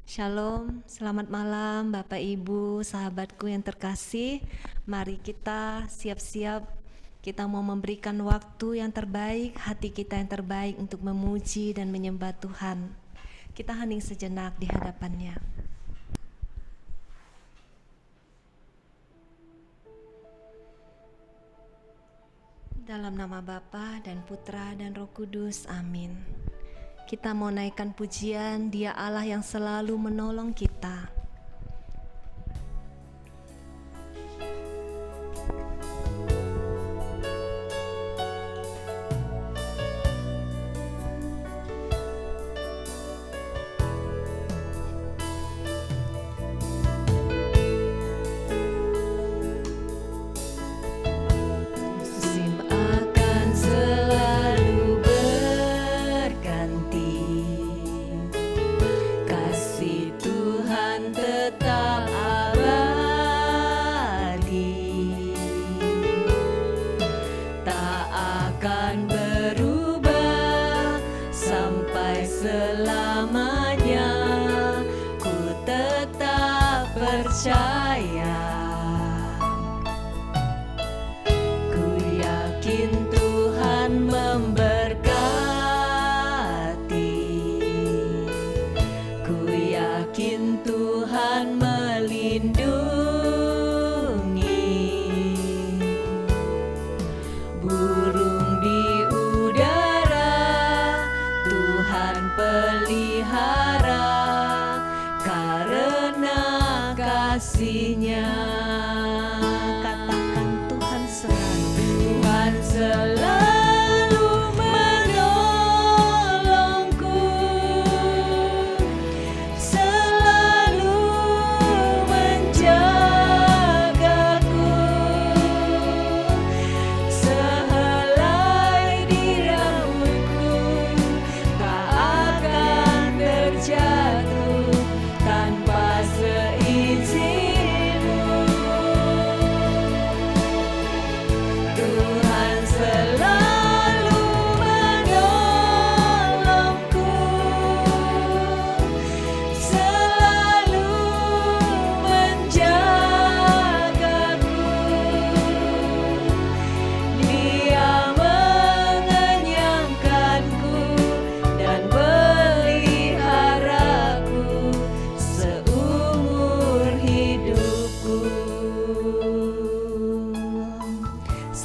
Shalom, selamat malam Bapak Ibu, sahabatku yang terkasih. Mari kita siap-siap, kita mau memberikan waktu yang terbaik, hati kita yang terbaik untuk memuji dan menyembah Tuhan. Kita hening sejenak di hadapannya. Dalam nama Bapa dan Putra dan Roh Kudus, amin. Kita mau naikkan pujian, Dia Allah yang selalu menolong kita.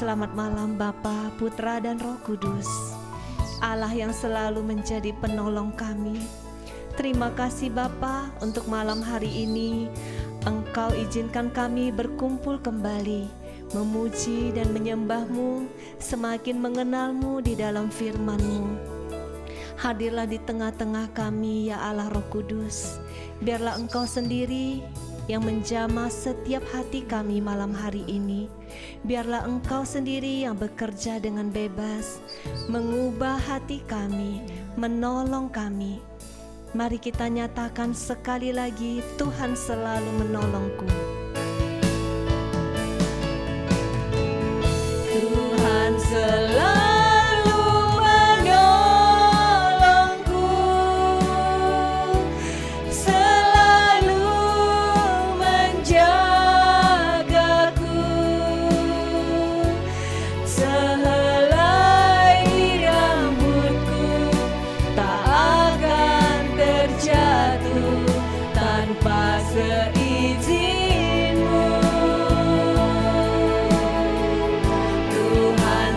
Selamat malam Bapa, Putra dan Roh Kudus, Allah yang selalu menjadi penolong kami. Terima kasih Bapa untuk malam hari ini. Engkau izinkan kami berkumpul kembali, memuji dan menyembah-Mu, semakin mengenal-Mu di dalam firman-Mu. Hadirlah di tengah-tengah kami ya Allah Roh Kudus. Biarlah Engkau sendiri yang menjamah setiap hati kami malam hari ini. Biarlah Engkau sendiri yang bekerja dengan bebas, mengubah hati kami, menolong kami. Mari kita nyatakan sekali lagi, Tuhan selalu menolongku. Tuhan selalu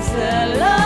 Selalu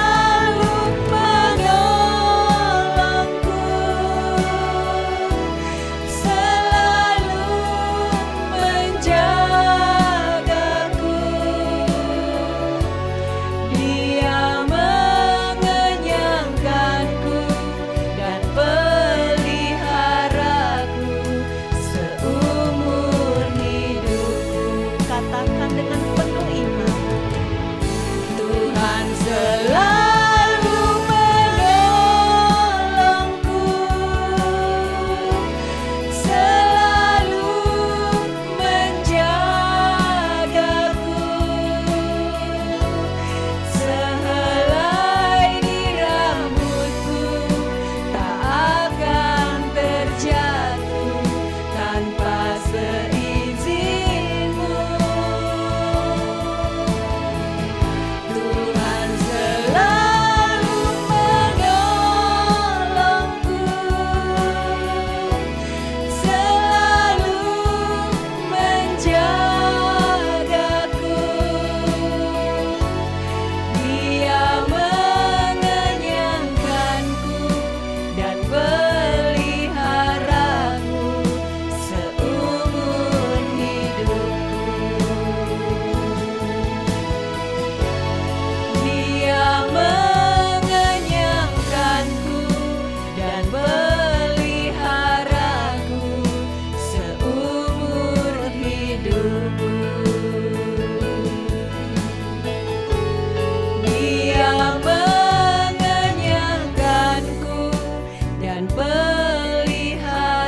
dan peliharaku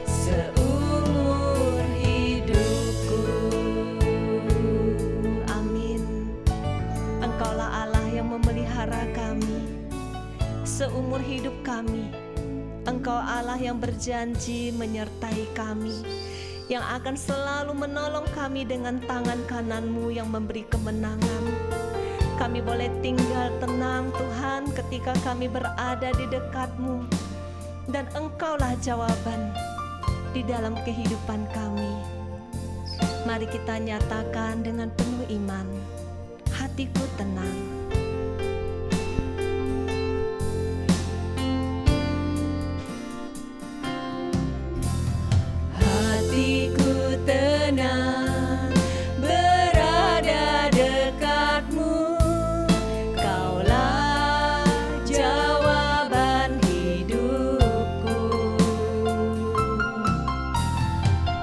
seumur hidupku. Amin. Engkaulah Allah yang memelihara kami seumur hidup kami. Engkau Allah yang berjanji menyertai kami, yang akan selalu menolong kami dengan tangan kanan-Mu yang memberi kemenangan. Kami boleh tinggal tenang Tuhan ketika kami berada di dekat-Mu, dan Engkaulah jawaban di dalam kehidupan kami. Mari kita nyatakan dengan penuh iman, hatiku tenang. Hatiku tenang berada dekat-Mu, Kaulah jawaban hidupku.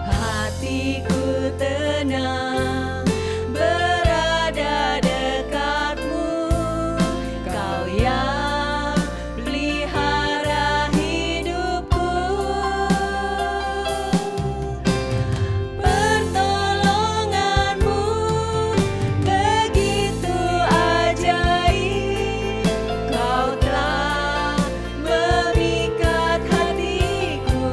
Hatiku tenang berada dekat-Mu, Kau yang pelihara hidupku. Pertolongan-Mu begitu ajaib, Kau telah memikat hatiku.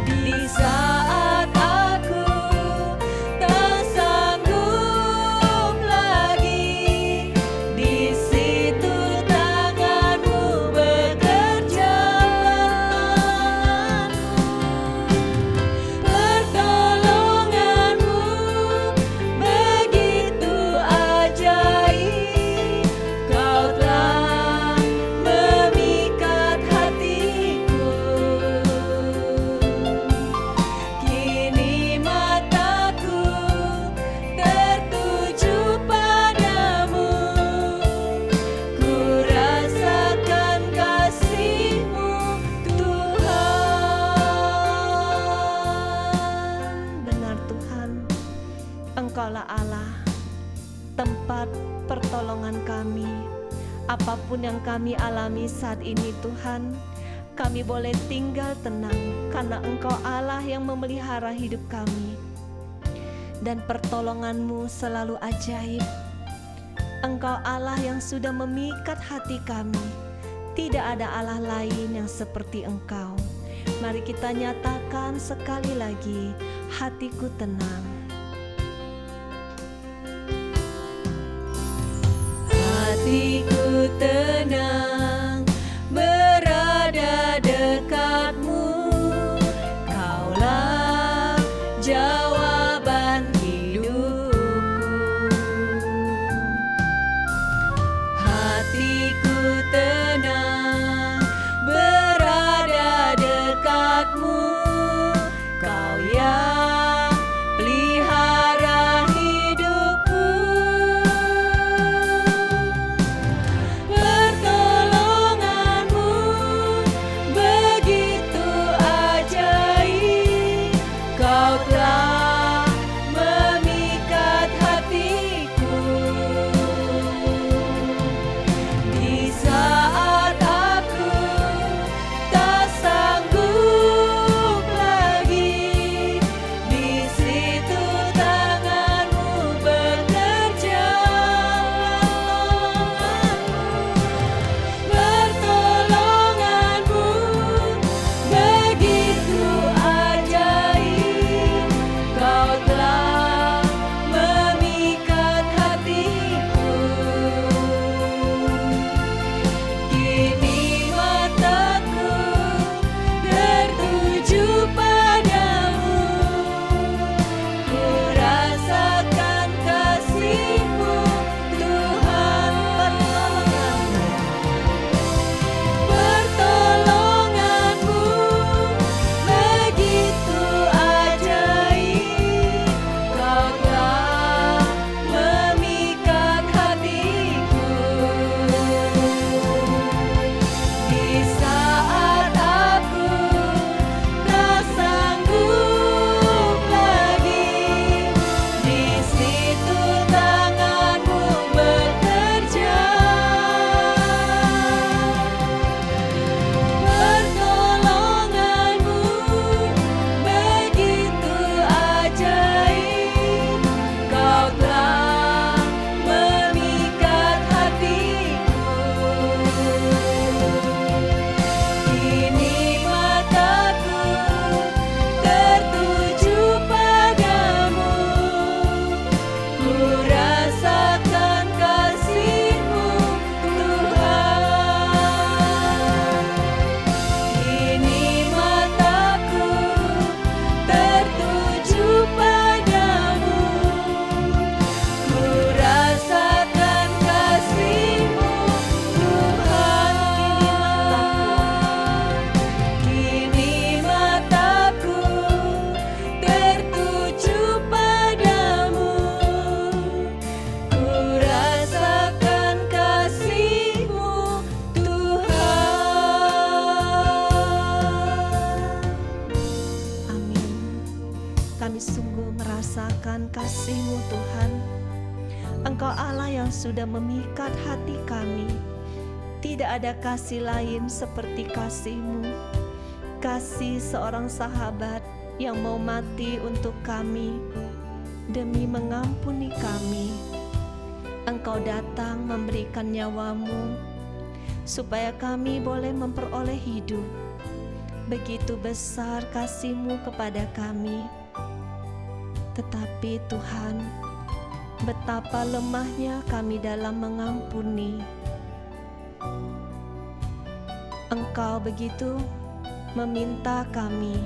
Di saat aku tak sanggup lagi, di situ tangan-Mu bekerja untukku. Pertolongan-Mu begitu ajaib, Kau telah memikat hatiku. Kini mataku tertuju padamu, ku rasakan kasih-Mu Tuhan. Benar Tuhan, Engkaulah Allah, tempat pertolongan kami. Apapun yang kami alami saat ini Tuhan, kami boleh tinggal tenang karena Engkau Allah yang memelihara hidup kami, dan pertolongan-Mu selalu ajaib. Engkau Allah yang sudah memikat hati kami. Tidak ada Allah lain yang seperti Engkau. Mari kita nyatakan sekali lagi, hatiku tenang. Hatiku tenang berada dekat-Mu, Kaulah jawaban hidupku. Hatiku tenang berada dekat-Mu, Kau yang pelihara hidupku. dengan kasih-Mu Tuhan. Engkau Allah yang sudah memikat hati kami. Tidak ada kasih lain seperti kasih-Mu, kasih seorang sahabat yang mau mati untuk kami demi mengampuni kami. Engkau datang memberikan nyawa-Mu supaya kami boleh memperoleh hidup. Begitu besar kasih-Mu kepada kami. Tetapi Tuhan, betapa lemahnya kami dalam mengampuni. Engkau begitu meminta kami,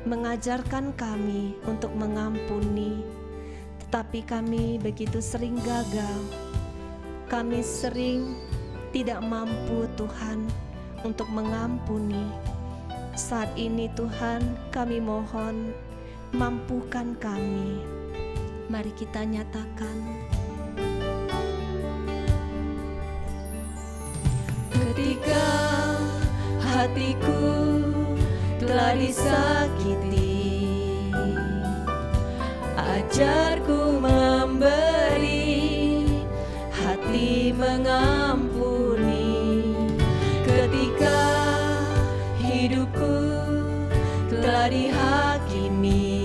mengajarkan kami untuk mengampuni, tetapi kami begitu sering gagal. Kami sering tidak mampu Tuhan untuk mengampuni. Saat ini Tuhan, kami mohon, mampukan kami. Mari kita nyatakan. Ketika hatiku telah disakiti, ajarku memberi hati mengampuni. Ketika hidupku telah dihakimi,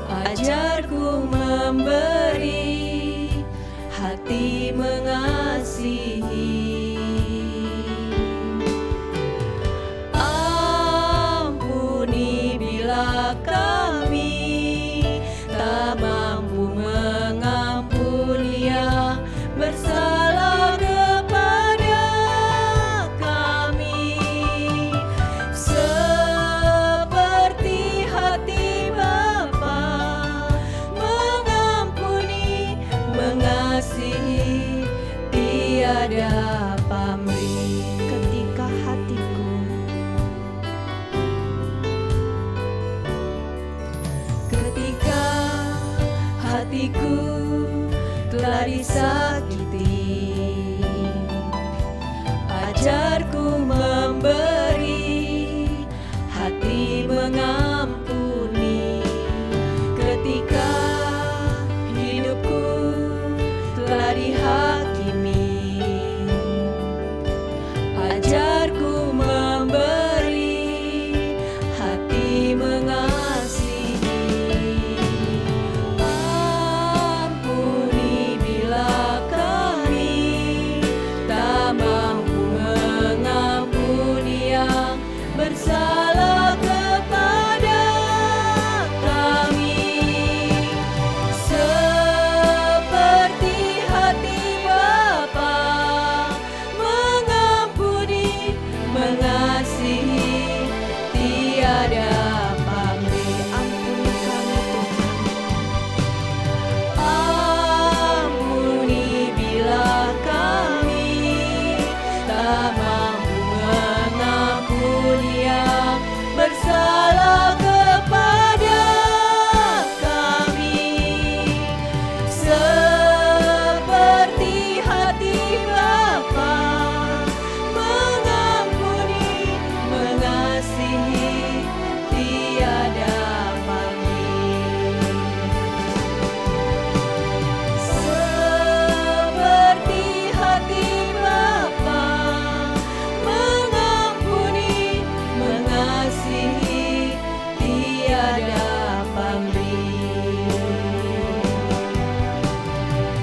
ajarku memberi hati mengasihi. Ampuni bila kami tak mampu mengampuni yang bersalah kepada kami, seperti hati Bapa mengampuni, mengasihi, tiada pamrih. Ketika hatiku telah disakiti, ajarku memberi hati mengampuni. Ketika hidupku telah dihakimi, ajarku memberi hati mengasihi. Ampuni bila kami tak mampu mengampuni yang bersalah kepada kami, seperti hati Bapa mengampuni, mengasihi, tiada pamrih. Ampuni kami Tuhan. Ampuni bila kami tak mampu mengampuni yang bersalah kepada kami, seperti hati Bapa mengampuni, mengasihi, tiada pamrih. Seperti hati Bapa mengampuni, mengasihi, tiada pamrih.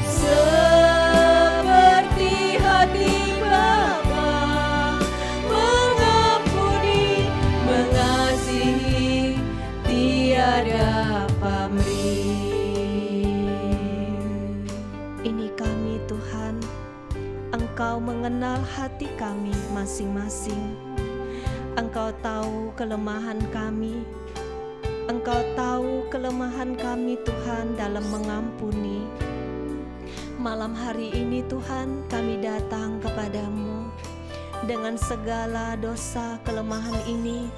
Seperti hati Bapa mengampuni, mengasihi, tiada pamrih. Ini kami Tuhan, Engkau mengenal hati kami masing-masing. Engkau tahu kelemahan kami. Engkau tahu kelemahan kami Tuhan dalam mengampuni. Malam hari ini Tuhan, kami datang kepadamu dengan segala dosa kelemahan ini.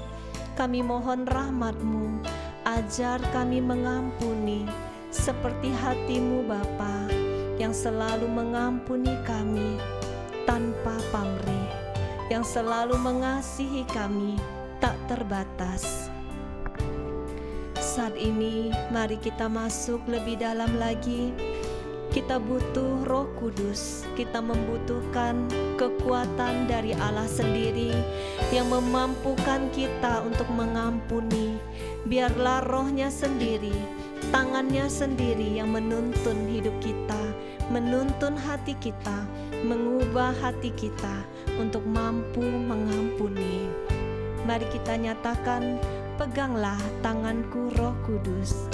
Kami mohon rahmat-Mu, ajar kami mengampuni seperti hati-Mu Bapa yang selalu mengampuni kami tanpa pamrih, yang selalu mengasihi kami tak terbatas. saat ini mari kita masuk lebih dalam lagi. Kita butuh Roh Kudus, kita membutuhkan kekuatan dari Allah sendiri yang memampukan kita untuk mengampuni. Biarlah Roh-Nya sendiri, tangannya sendiri yang menuntun hidup kita, menuntun hati kita, mengubah hati kita untuk mampu mengampuni. Mari kita nyatakan, peganglah tanganku Roh Kudus.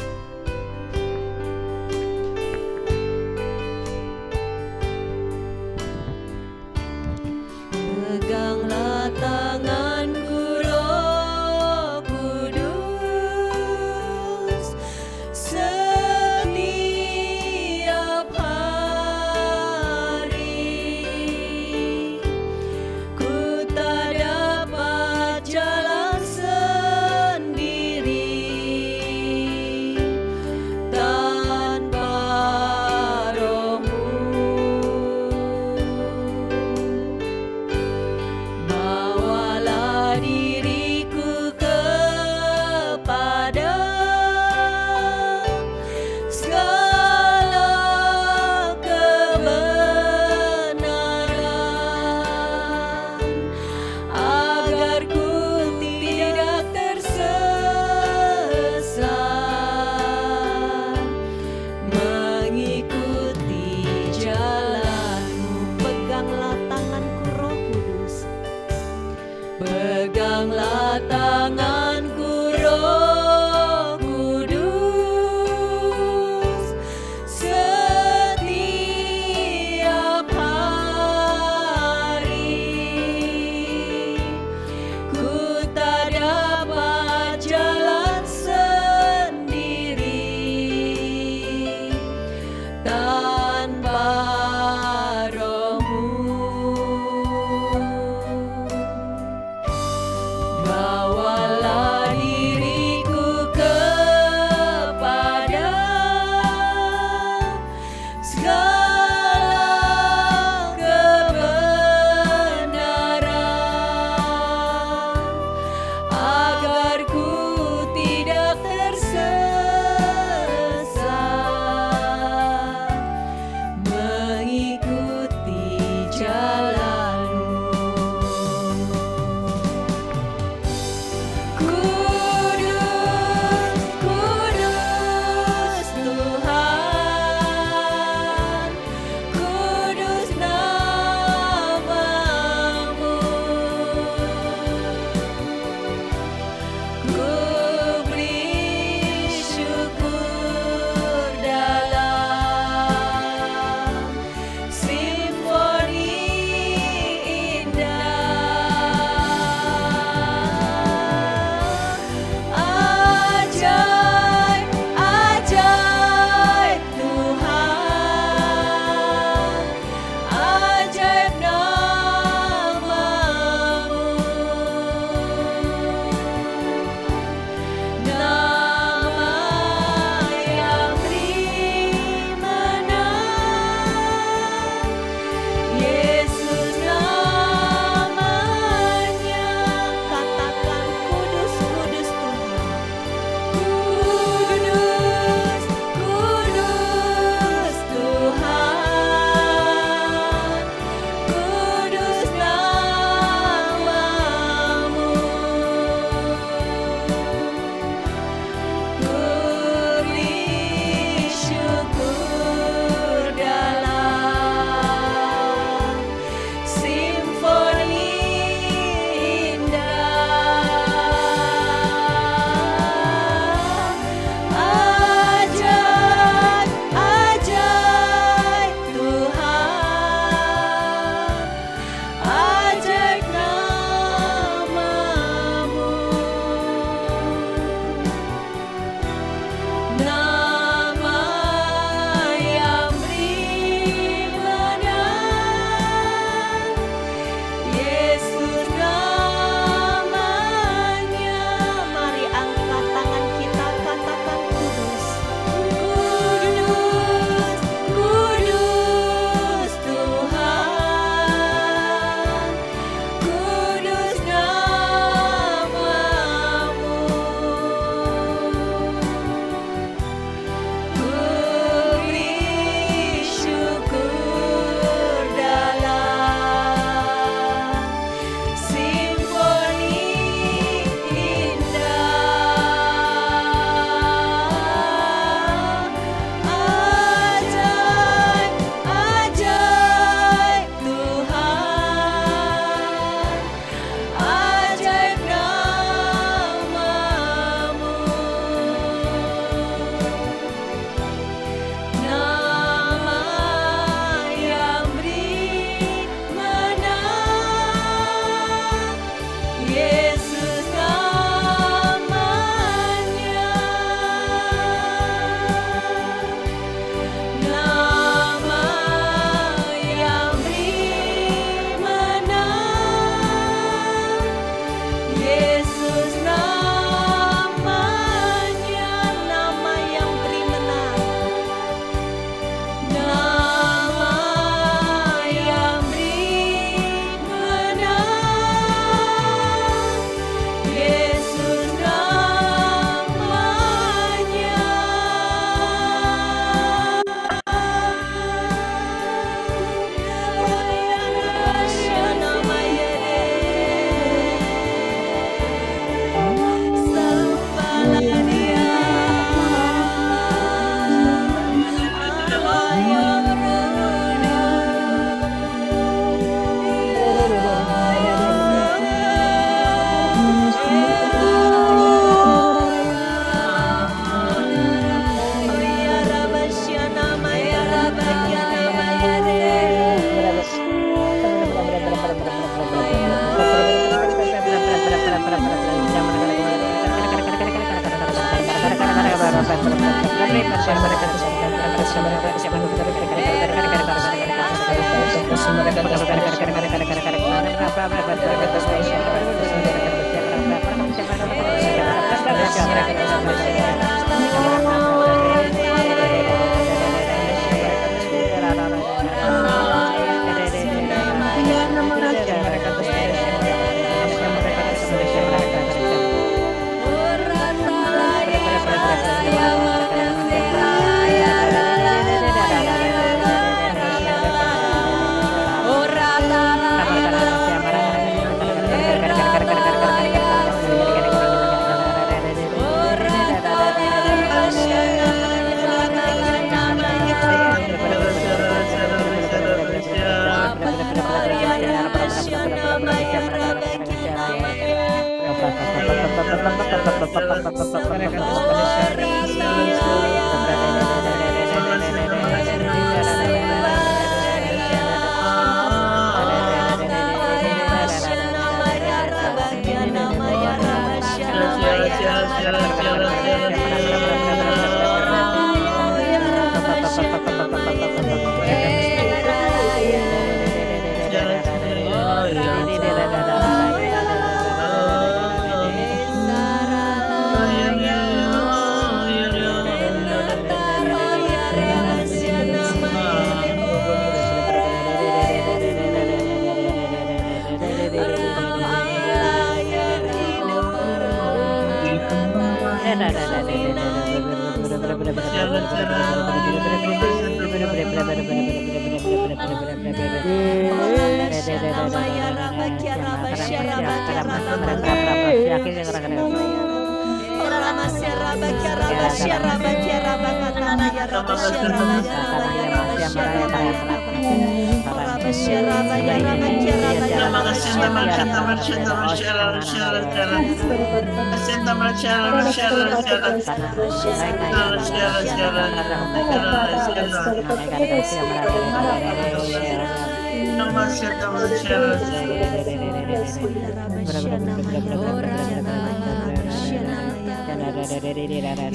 Peganglah tanganku Roh Kudus setiap hari. Ku tak dapat jalan sendiri tanpa Roh-Mu.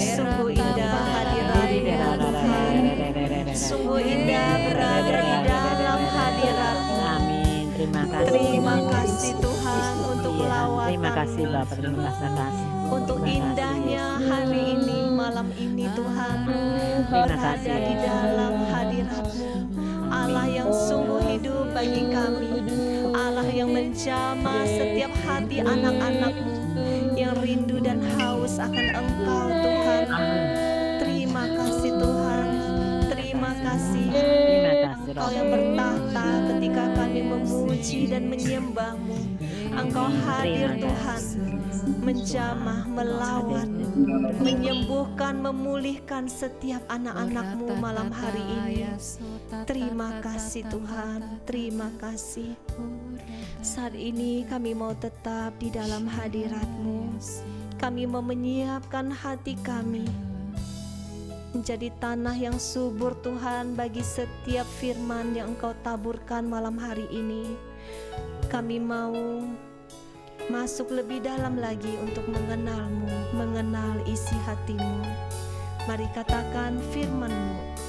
Sungguh indah hadirat-Mu Tuhan. Sungguh indah berada di dalam hadirat-Mu. Amin. Terima kasih Tuhan untuk lawatan. Terima kasih Bapak. Terima kasih. Untuk indahnya hari ini, malam ini Tuhan, berada di dalam hadirat-Mu. Allah yang sungguh hidup bagi kami, Allah yang menjamah setiap hati anak-anak-Mu yang rindu dan haus akan Engkau Tuhan. Terima kasih Tuhan, terima kasih Engkau yang bertahta ketika kami memuji dan menyembah-Mu. Engkau hadir Tuhan, menjamah, melawat, menyembuhkan, memulihkan setiap anak-anak-Mu malam hari ini. Terima kasih Tuhan, terima kasih. Saat ini kami mau tetap di dalam hadirat-Mu. Kami mau menyiapkan hati kami menjadi tanah yang subur Tuhan bagi setiap firman yang Engkau taburkan malam hari ini. Kami mau masuk lebih dalam lagi untuk mengenal-Mu, mengenal isi hati-Mu. Mari katakan firman-Mu.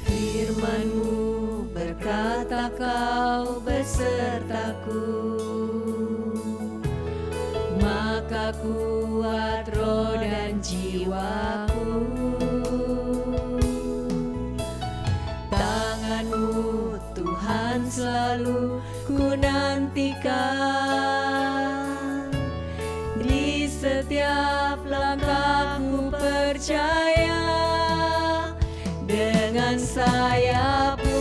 Firman-Mu berkata Kau besertaku, maka kuat roh dan jiwaku. Tangan-Mu Tuhan selalu ku nantikan, di setiap langkahku percaya. Dengan sayap-Mu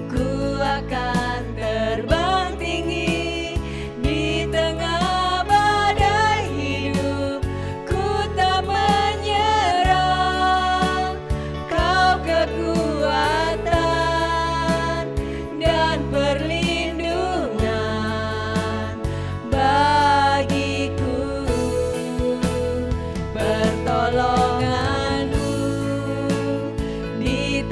ku akan terbang tinggi di tengah badai hidup. Ku tak menyerah, Kau kekuatan dan perlindungan bagiku.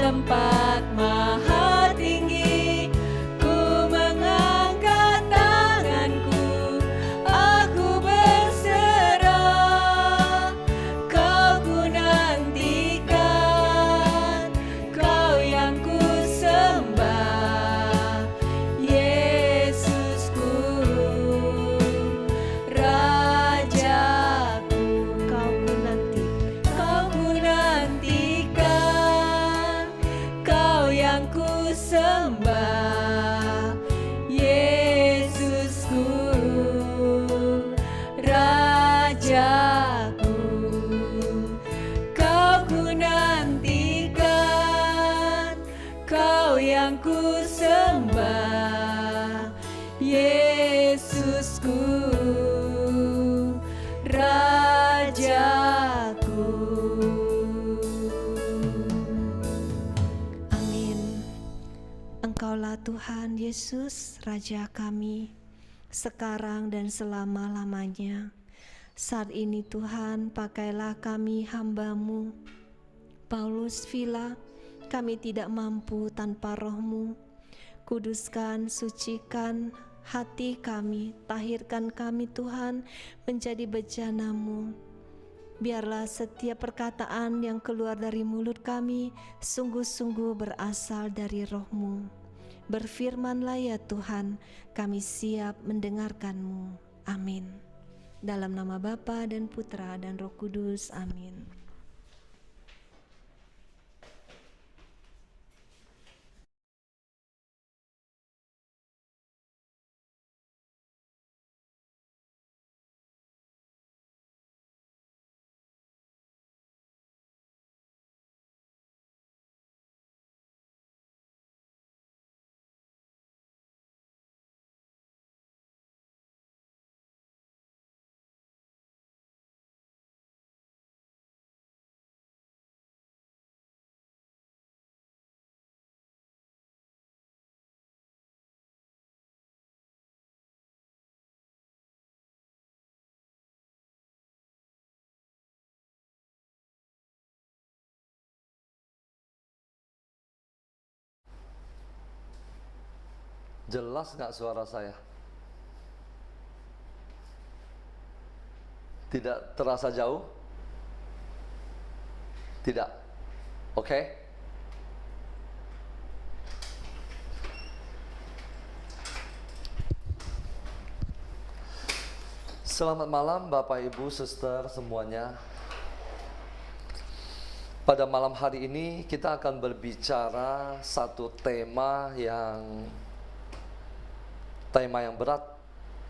tempat maha tinggi, ku mengangkat tanganku, aku berserah. Kau ku nantikan, Kau yang ku sembah, Yesusku, Rajaku. Kau ku nantikan, Kau yang ku sembah, Yesusku, Rajaku. Kau ku nantikan, Kau yang ku sembah, Yesusku, Rajaku. Amin. Engkaulah Tuhan Yesus, Raja kami, sekarang dan selama-lamanya. Saat ini Tuhan, pakailah kami hamba-Mu, Paulus Villa. Kami tidak mampu tanpa Roh-Mu. Kuduskan, sucikan hati kami, tahirkan kami Tuhan menjadi bejana-Mu. Biarlah setiap perkataan yang keluar dari mulut kami sungguh-sungguh berasal dari Roh-Mu. Berfirmanlah ya Tuhan, kami siap mendengarkan-Mu. Amin. Dalam nama Bapa dan Putra dan Roh Kudus. Amin. Jelas nggak suara saya? Tidak terasa jauh? Tidak? Oke? Selamat malam Bapak Ibu, Suster semuanya. Pada malam hari ini kita akan berbicara satu tema yang berat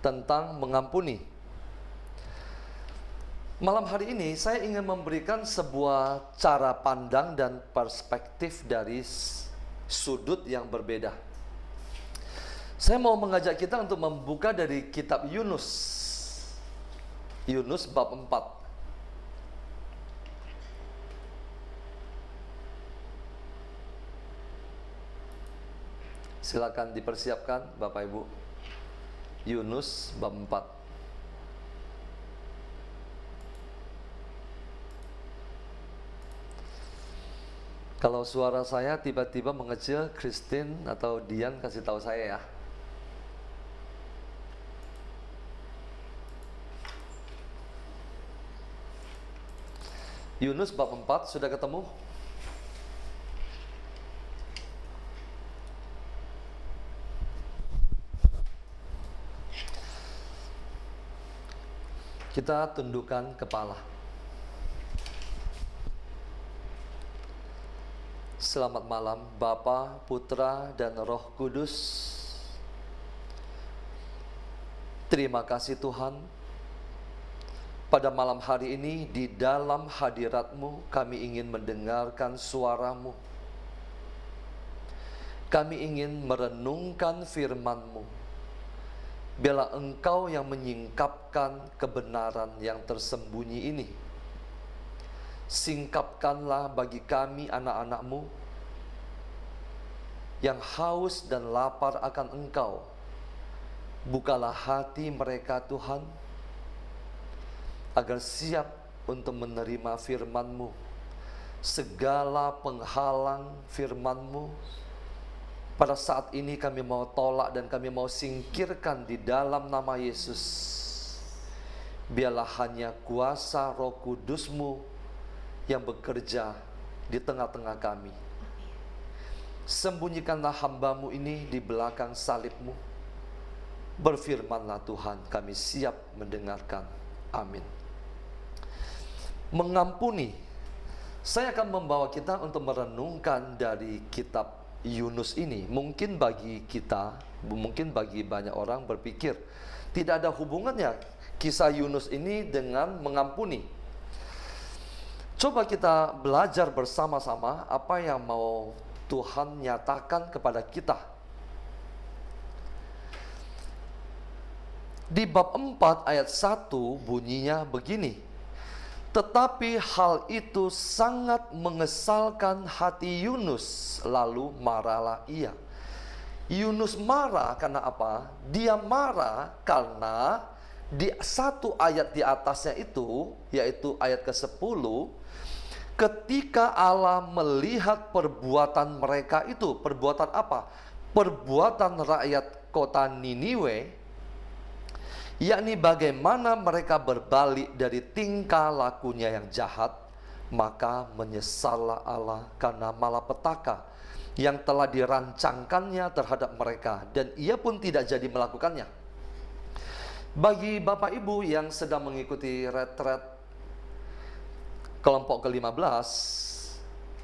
tentang mengampuni. Malam hari ini saya ingin memberikan sebuah cara pandang dan perspektif dari sudut yang berbeda. Saya mau mengajak kita untuk membuka dari kitab Yunus. Yunus bab 4. Silakan dipersiapkan Bapak Ibu. Yunus bab 4. Kalau suara saya tiba-tiba mengecil, Christine atau Dian kasih tahu saya ya. Yunus bab 4 sudah ketemu? Kita tundukkan kepala. Selamat malam Bapa, Putra, dan Roh Kudus. Terima kasih Tuhan. Pada malam hari ini di dalam hadirat-Mu kami ingin mendengarkan suara-Mu. Kami ingin merenungkan firman-Mu. Biarlah Engkau yang menyingkapkan kebenaran yang tersembunyi ini. Singkapkanlah bagi kami anak-anak-Mu yang haus dan lapar akan Engkau. Bukalah hati mereka Tuhan, agar siap untuk menerima firman-Mu segala penghalang firman-Mu. Pada saat ini kami mau tolak dan kami mau singkirkan di dalam nama Yesus. Biarlah hanya kuasa Roh Kudus-Mu yang bekerja di tengah-tengah kami. Sembunyikanlah hamba-Mu ini di belakang salib-Mu. Berfirmanlah Tuhan, kami siap mendengarkan. Amin. Mengampuni. Saya akan membawa kita untuk merenungkan dari kitab Yunus ini. Mungkin bagi kita, mungkin bagi banyak orang berpikir tidak ada hubungannya kisah Yunus ini dengan mengampuni. Coba kita belajar bersama-sama apa yang mau Tuhan nyatakan kepada kita. Di bab 4 ayat 1 bunyinya begini. Tetapi hal itu sangat mengesalkan hati Yunus, lalu marahlah ia. Yunus marah karena apa? Dia marah karena di satu ayat di atasnya itu, yaitu ayat ke-10, ketika Allah melihat perbuatan mereka itu, perbuatan apa? Perbuatan rakyat kota Niniwe, yakni bagaimana mereka berbalik dari tingkah lakunya yang jahat, maka menyesallah Allah karena malapetaka yang telah dirancangkannya terhadap mereka, dan ia pun tidak jadi melakukannya. Bagi Bapak Ibu yang sedang mengikuti retret kelompok ke-15,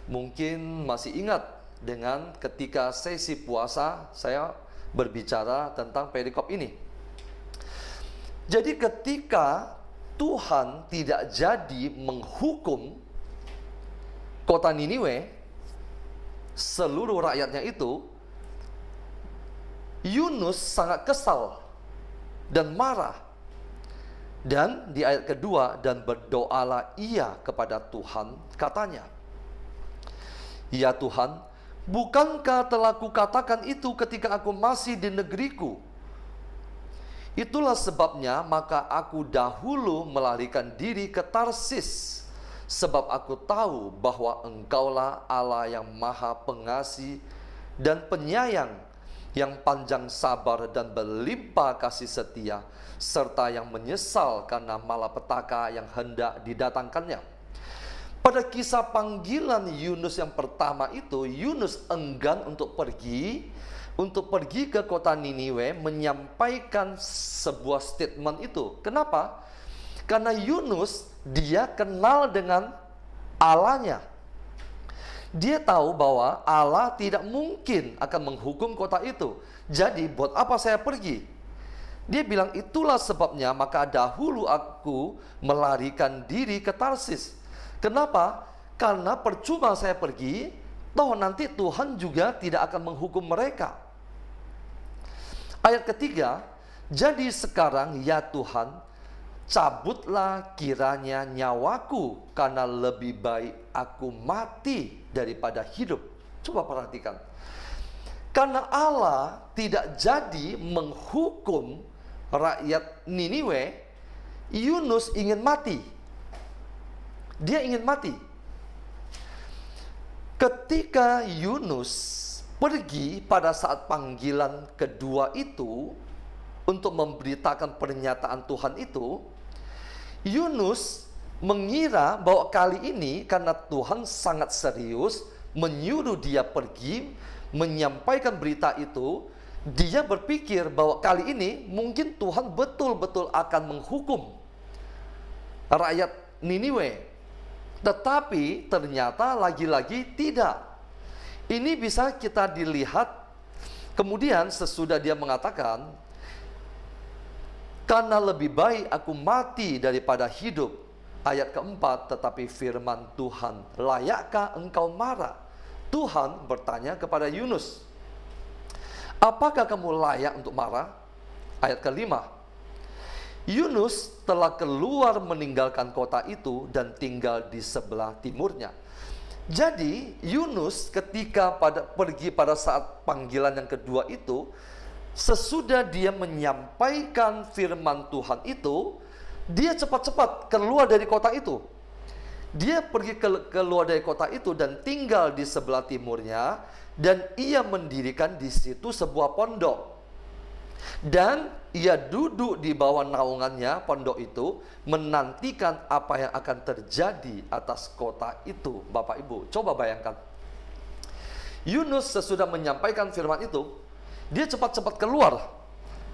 mungkin masih ingat dengan ketika sesi puasa saya berbicara tentang perikop ini. Jadi ketika Tuhan tidak jadi menghukum kota Niniwe, seluruh rakyatnya itu, Yunus sangat kesal dan marah. Dan di ayat kedua, dan berdoalah ia kepada Tuhan, katanya, ya Tuhan, bukankah telah kukatakan itu ketika aku masih di negeriku? Itulah sebabnya maka aku dahulu melarikan diri ke Tarsis, sebab aku tahu bahwa Engkaulah Allah yang maha pengasih dan penyayang, yang panjang sabar dan berlimpah kasih setia, serta yang menyesal karena malapetaka yang hendak didatangkannya. Pada kisah panggilan Yunus yang pertama itu, Yunus enggan untuk pergi ke kota Niniwe menyampaikan sebuah statement itu. Kenapa? Karena Yunus dia kenal dengan Allahnya. Dia tahu bahwa Allah tidak mungkin akan menghukum kota itu. Jadi buat apa saya pergi? Dia bilang, itulah sebabnya maka dahulu aku melarikan diri ke Tarsis. Kenapa? Karena percuma saya pergi, toh nanti Tuhan juga tidak akan menghukum mereka. Ayat ketiga, jadi sekarang ya Tuhan, cabutlah kiranya nyawaku, karena lebih baik aku mati daripada hidup. Coba perhatikan. Karena Allah tidak jadi menghukum rakyat Niniwe, Yunus ingin mati. Dia ingin mati. Ketika Yunus pergi pada saat panggilan kedua itu untuk memberitakan pernyataan Tuhan itu, Yunus mengira bahwa kali ini karena Tuhan sangat serius menyuruh dia pergi menyampaikan berita itu, dia berpikir bahwa kali ini mungkin Tuhan betul-betul akan menghukum rakyat Niniwe. Tetapi ternyata lagi-lagi tidak. Ini bisa kita dilihat kemudian sesudah dia mengatakan, karena lebih baik aku mati daripada hidup. Ayat keempat, tetapi firman Tuhan, layakkah engkau marah? Tuhan bertanya kepada Yunus, apakah kamu layak untuk marah? Ayat kelima, Yunus telah keluar meninggalkan kota itu dan tinggal di sebelah timurnya. Jadi Yunus ketika pergi pada saat panggilan yang kedua itu, sesudah dia menyampaikan firman Tuhan itu, dia cepat-cepat keluar dari kota itu. Dia pergi keluar dari kota itu dan tinggal di sebelah timurnya, dan ia mendirikan di situ sebuah pondok. Dan ia duduk di bawah naungannya, pondok itu, menantikan apa yang akan terjadi atas kota itu. Bapak Ibu, coba bayangkan. Yunus sesudah menyampaikan firman itu, dia cepat-cepat keluar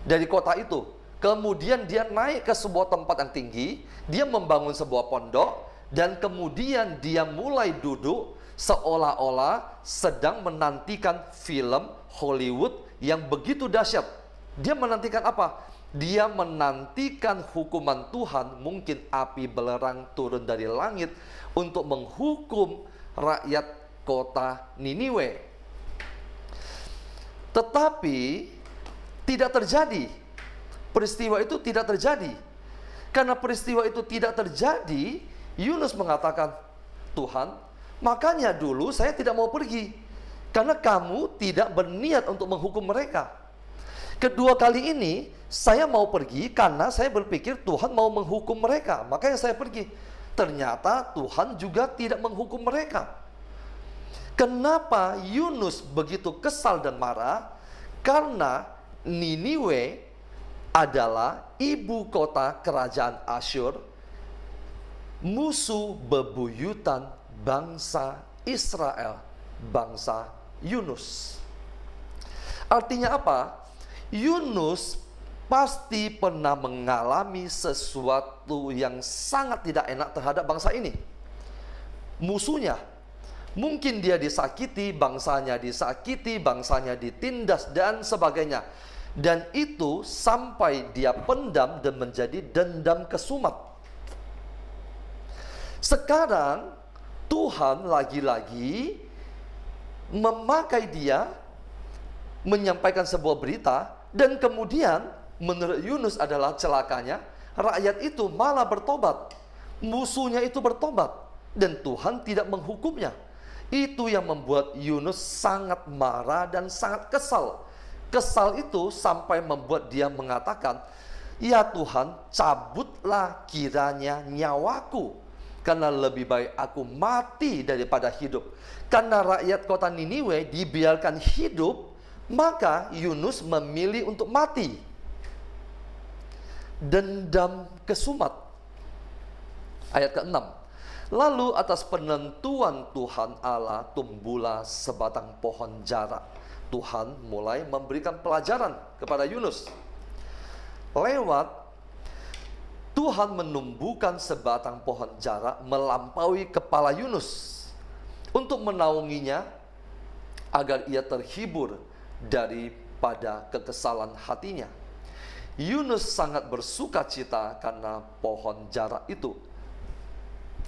dari kota itu. Kemudian dia naik ke sebuah tempat yang tinggi, dia membangun sebuah pondok, dan kemudian dia mulai duduk seolah-olah sedang menantikan film Hollywood yang begitu dahsyat. Dia menantikan apa? Dia menantikan hukuman Tuhan, mungkin api belerang turun dari langit untuk menghukum rakyat kota Niniwe. Tetapi tidak terjadi. Peristiwa itu tidak terjadi. Karena peristiwa itu tidak terjadi, Yunus mengatakan, Tuhan, makanya dulu saya tidak mau pergi, karena kamu tidak berniat untuk menghukum mereka. Kedua kali ini saya mau pergi karena saya berpikir Tuhan mau menghukum mereka, makanya saya pergi. Ternyata Tuhan juga tidak menghukum mereka. Kenapa Yunus begitu kesal dan marah? Karena Niniwe adalah ibu kota kerajaan Asyur, musuh bebuyutan bangsa Israel, bangsa Yunus. Artinya apa? Yunus pasti pernah mengalami sesuatu yang sangat tidak enak terhadap bangsa ini. Musuhnya, mungkin dia disakiti, bangsanya ditindas dan sebagainya. Dan itu sampai dia pendam dan menjadi dendam kesumat. Sekarang Tuhan lagi-lagi memakai dia menyampaikan sebuah berita, dan kemudian menurut Yunus adalah celakanya, rakyat itu malah bertobat. Musuhnya itu bertobat, dan Tuhan tidak menghukumnya. Itu yang membuat Yunus sangat marah dan sangat kesal. Kesal itu sampai membuat dia mengatakan, ya Tuhan, cabutlah kiranya nyawaku, karena lebih baik aku mati daripada hidup. Karena rakyat kota Niniwe dibiarkan hidup, maka Yunus memilih untuk mati. Dendam kesumat. Ayat ke-6. Lalu atas penentuan Tuhan Allah tumbuhlah sebatang pohon jara. Tuhan mulai memberikan pelajaran kepada Yunus. Lewat Tuhan menumbuhkan sebatang pohon jara melampaui kepala Yunus untuk menaunginya agar ia terhibur daripada kekesalan hatinya. Yunus sangat bersuka cita karena pohon jara itu,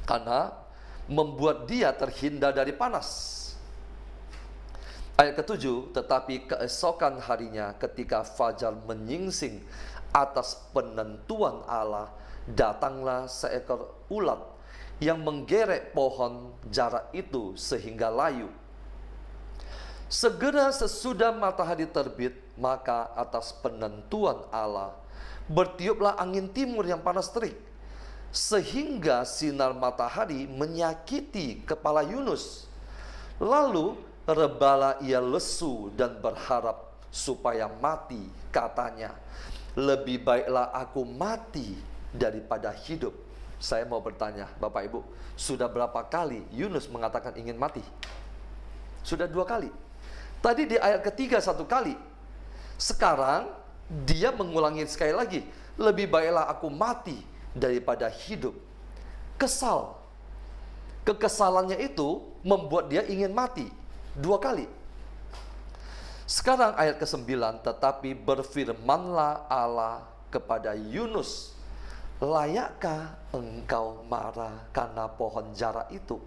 karena membuat dia terhindar dari panas. Ayat ke-7, tetapi keesokan harinya ketika fajar menyingsing atas penentuan Allah, datanglah seekor ulat yang menggerek pohon jara itu sehingga layu. Segera sesudah matahari terbit, maka atas penentuan Allah bertiuplah angin timur yang panas terik, sehingga sinar matahari menyakiti kepala Yunus. Lalu rebalah ia lesu dan berharap supaya mati. Katanya, lebih baiklah aku mati daripada hidup. Saya mau bertanya, Bapak Ibu, sudah berapa kali Yunus mengatakan ingin mati? Sudah 2 kali. Tadi di ayat ketiga 1 kali. Sekarang dia mengulangi sekali lagi, lebih baiklah aku mati daripada hidup. Kesal. Kekesalannya itu membuat dia ingin mati 2 kali. Sekarang ayat ke-9, tetapi berfirmanlah Allah kepada Yunus, layakkah engkau marah karena pohon jara itu,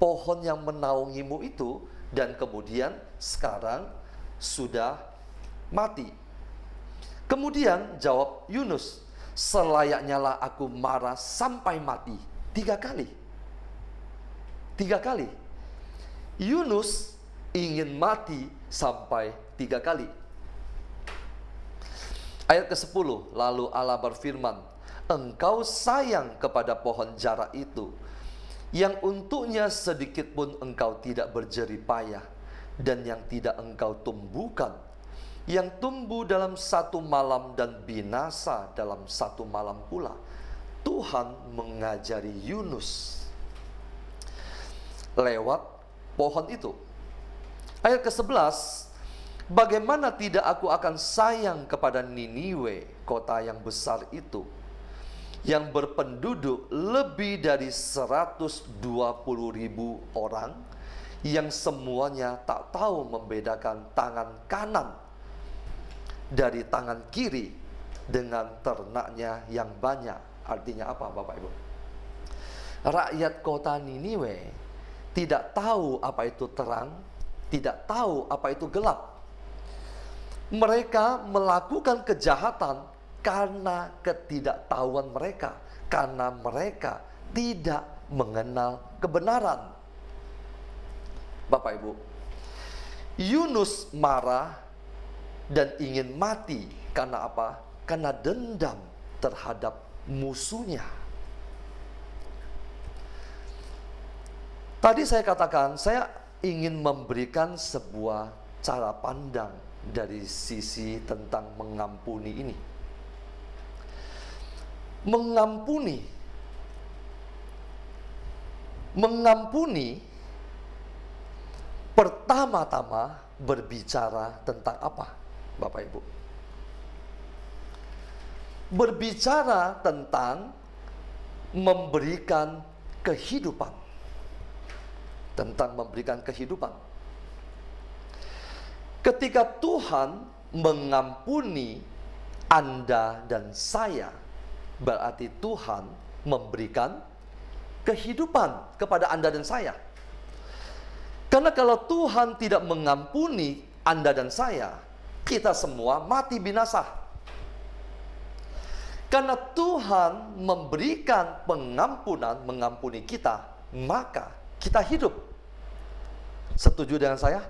pohon yang menaungimu itu, dan kemudian sekarang sudah mati? Kemudian jawab Yunus, selayaknya lah aku marah sampai mati. 3 kali. 3 kali. Yunus ingin mati sampai 3 kali. Ayat ke-10, lalu Allah berfirman, engkau sayang kepada pohon jara itu yang untuknya sedikit pun engkau tidak berjerih payah, dan yang tidak engkau tumbuhkan, yang tumbuh dalam satu malam dan binasa dalam satu malam pula. Tuhan mengajari Yunus lewat pohon itu. Ayat ke-11, bagaimana tidak aku akan sayang kepada Niniwe, kota yang besar itu, yang berpenduduk lebih dari 120.000 orang, yang semuanya tak tahu membedakan tangan kanan dari tangan kiri dengan ternaknya yang banyak. Artinya apa, Bapak Ibu? Rakyat kota Niniwe tidak tahu apa itu terang, tidak tahu apa itu gelap. Mereka melakukan kejahatan karena ketidaktahuan mereka, karena mereka tidak mengenal kebenaran. Bapak Ibu, Yunus marah dan ingin mati karena apa? Karena dendam terhadap musuhnya. Tadi saya katakan, saya ingin memberikan sebuah cara pandang dari sisi tentang mengampuni ini. Mengampuni pertama-tama berbicara tentang apa, Bapak Ibu? Berbicara tentang memberikan kehidupan. Tentang memberikan kehidupan. Ketika Tuhan mengampuni Anda dan saya, berarti Tuhan memberikan kehidupan kepada Anda dan saya. Karena kalau Tuhan tidak mengampuni Anda dan saya, kita semua mati binasa. Karena Tuhan memberikan pengampunan, mengampuni kita, maka kita hidup. Setuju dengan saya?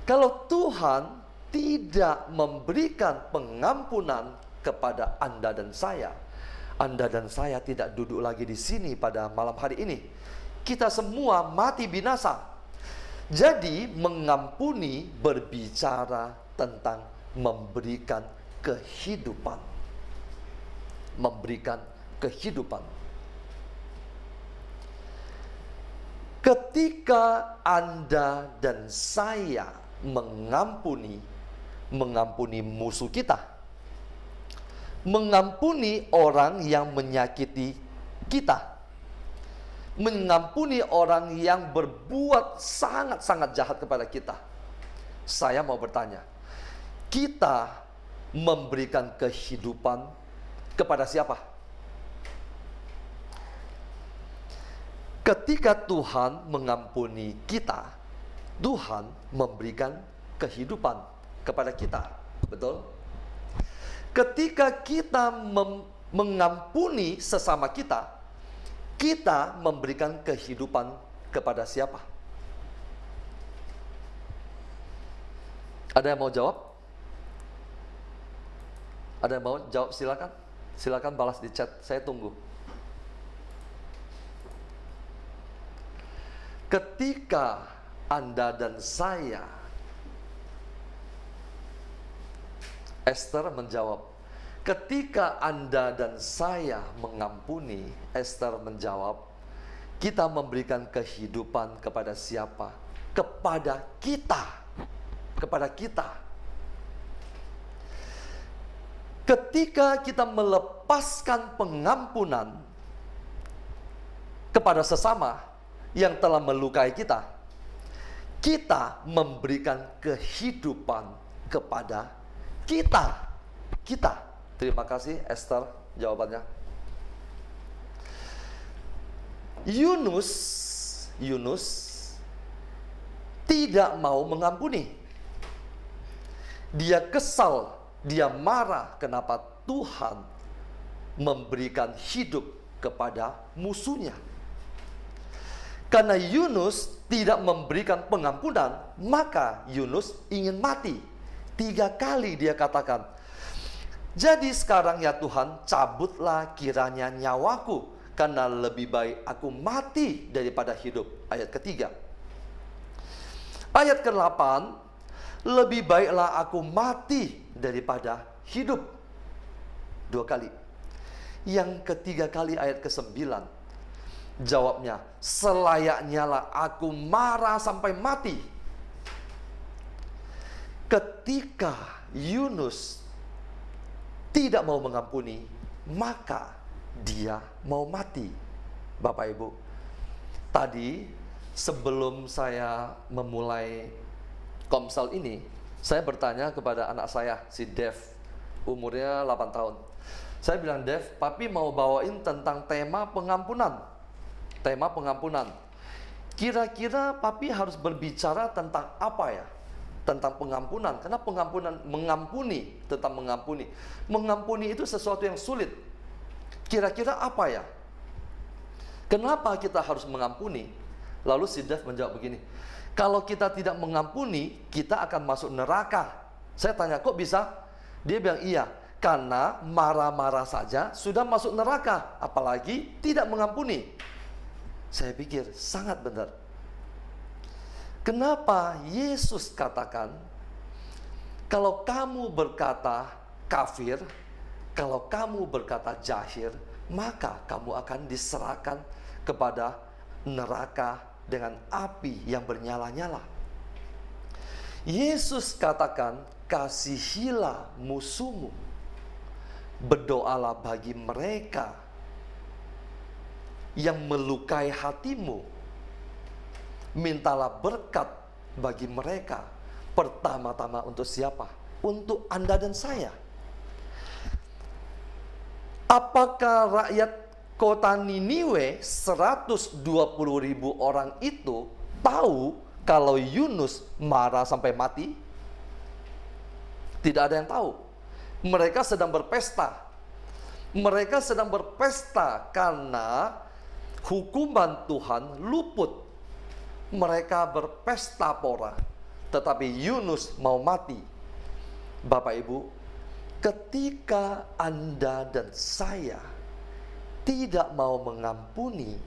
Kalau Tuhan tidak memberikan pengampunan kepada Anda dan saya tidak duduk lagi di sini pada malam hari ini. Kita semua mati binasa. Jadi mengampuni berbicara tentang memberikan kehidupan. Memberikan kehidupan. Ketika Anda dan saya mengampuni musuh kita, mengampuni orang yang menyakiti kita, mengampuni orang yang berbuat sangat-sangat jahat kepada kita. Saya mau bertanya, kita memberikan kehidupan kepada siapa? Ketika Tuhan mengampuni kita, Tuhan memberikan kehidupan kepada kita. Betul? Ketika kita mengampuni sesama kita, kita memberikan kehidupan kepada siapa? Ada yang mau jawab? Ada yang mau jawab? Silakan. Silakan balas di chat, saya tunggu. Ketika Anda dan saya, Esther menjawab, ketika Anda dan saya mengampuni, Esther menjawab, kita memberikan kehidupan kepada siapa? Kepada kita. Kepada kita. Ketika kita melepaskan pengampunan kepada sesama yang telah melukai kita, kita memberikan kehidupan kepada kita. Terima kasih Esther jawabannya. Yunus tidak mau mengampuni. Dia kesal, dia marah kenapa Tuhan memberikan hidup kepada musuhnya. Karena Yunus tidak memberikan pengampunan, maka Yunus ingin mati. 3 kali dia katakan, jadi sekarang ya Tuhan, cabutlah kiranya nyawaku, karena lebih baik aku mati daripada hidup. Ayat ketiga. Ayat ke-8, lebih baiklah aku mati daripada hidup. 2 kali. Yang ketiga kali ayat ke-9, jawabnya, selayaknya lah aku marah sampai mati. Ketika Yunus tidak mau mengampuni, maka dia mau mati. Bapak Ibu, tadi sebelum saya memulai Komsel ini, saya bertanya kepada anak saya, si Dev, umurnya 8 tahun. Saya bilang, Dev, papi mau bawain tentang tema pengampunan. Tema pengampunan. Kira-kira papi harus berbicara tentang apa ya? Tentang pengampunan. Karena pengampunan, mengampuni, tentang mengampuni. Mengampuni itu sesuatu yang sulit. Kira-kira apa ya? Kenapa kita harus mengampuni? Lalu si Dev menjawab begini, kalau kita tidak mengampuni, kita akan masuk neraka. Saya tanya, kok bisa? Dia bilang, iya, karena marah-marah saja sudah masuk neraka, apalagi tidak mengampuni. Saya pikir, sangat benar. Kenapa Yesus katakan, kalau kamu berkata kafir, kalau kamu berkata jahil, maka kamu akan diserahkan kepada neraka dengan api yang bernyala-nyala. Yesus katakan, kasihilah musuhmu, berdoalah bagi mereka yang melukai hatimu, mintalah berkat bagi mereka. Pertama-tama untuk siapa? Untuk Anda dan saya. Apakah rakyat kota Niniwe 120.000 orang itu tahu kalau Yunus marah sampai mati? Tidak ada yang tahu. Mereka sedang berpesta. Mereka sedang berpesta karena hukuman Tuhan luput. Mereka berpesta pora. Tetapi Yunus mau mati. Bapak Ibu, ketika Anda dan saya tidak mau mengampuni,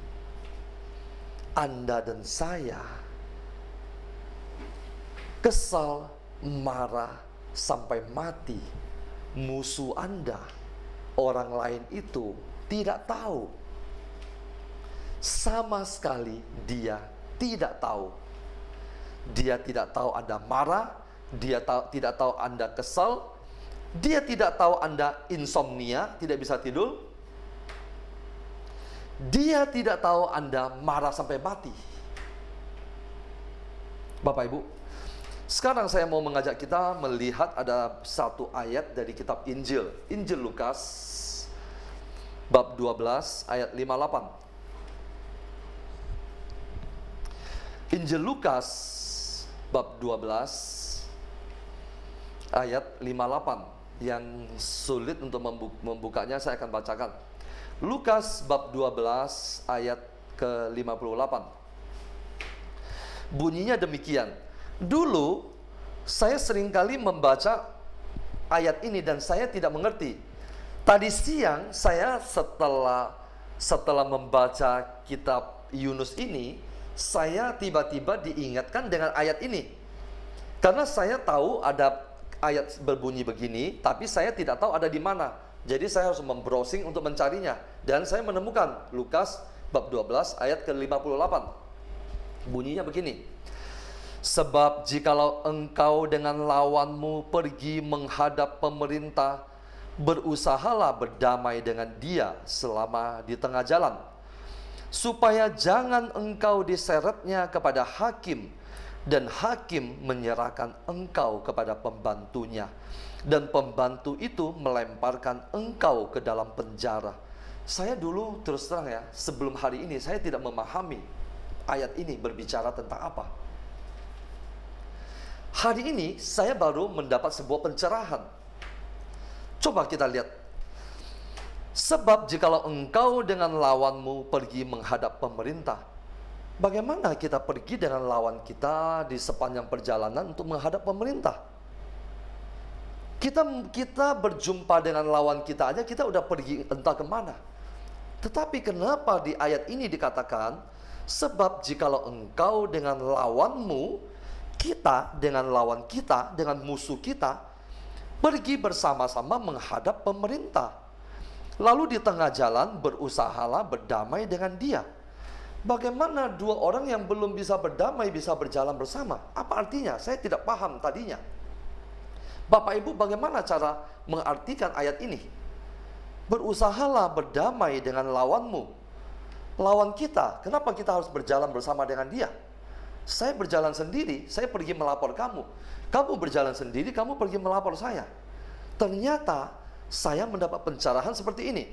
Anda dan saya kesal, marah sampai mati, musuh Anda, orang lain itu tidak tahu. Sama sekali dia tidak tahu. Dia tidak tahu Anda marah, dia tidak tahu Anda kesal, dia tidak tahu Anda insomnia, tidak bisa tidur. Dia tidak tahu Anda marah sampai mati. Bapak Ibu, sekarang saya mau mengajak kita melihat ada satu ayat dari kitab Injil. Injil Lukas bab 12 ayat 58. Injil Lukas bab 12 ayat 58. Yang sulit untuk membukanya saya akan bacakan. Lukas bab 12 ayat ke-58. Bunyinya demikian. Dulu saya seringkali membaca ayat ini dan saya tidak mengerti. Tadi siang saya setelah membaca kitab Yunus ini, saya tiba-tiba diingatkan dengan ayat ini. Karena saya tahu ada ayat berbunyi begini, tapi saya tidak tahu ada di mana. Jadi saya harus membrowsing untuk mencarinya. Dan saya menemukan Lukas bab 12 ayat ke-58. Bunyinya begini. Sebab jikalau engkau dengan lawanmu pergi menghadap pemerintah, berusahalah berdamai dengan dia selama di tengah jalan, supaya jangan engkau diseretnya kepada hakim, dan hakim menyerahkan engkau kepada pembantunya, dan pembantu itu melemparkan engkau ke dalam penjara. Saya dulu terus terang ya, sebelum hari ini saya tidak memahami ayat ini berbicara tentang apa. Hari ini saya baru mendapat sebuah pencerahan. Coba kita lihat. Sebab jikalau engkau dengan lawanmu pergi menghadap pemerintah. Bagaimana kita pergi dengan lawan kita di sepanjang perjalanan untuk menghadap pemerintah? Kita berjumpa dengan lawan kita aja, kita udah pergi entah kemana. Tetapi kenapa di ayat ini dikatakan, sebab jikalau engkau dengan lawanmu, kita dengan lawan kita, dengan musuh kita, pergi bersama-sama menghadap pemerintah. Lalu di tengah jalan berusahalah berdamai dengan dia. Bagaimana dua orang yang belum bisa berdamai bisa berjalan bersama? Apa artinya? Saya tidak paham tadinya. Bapak Ibu, bagaimana cara mengartikan ayat ini? Berusahalah berdamai dengan lawanmu. Lawan kita, kenapa kita harus berjalan bersama dengan dia? Saya berjalan sendiri, saya pergi melapor kamu. Kamu berjalan sendiri, kamu pergi melapor saya. Ternyata saya mendapat pencerahan seperti ini.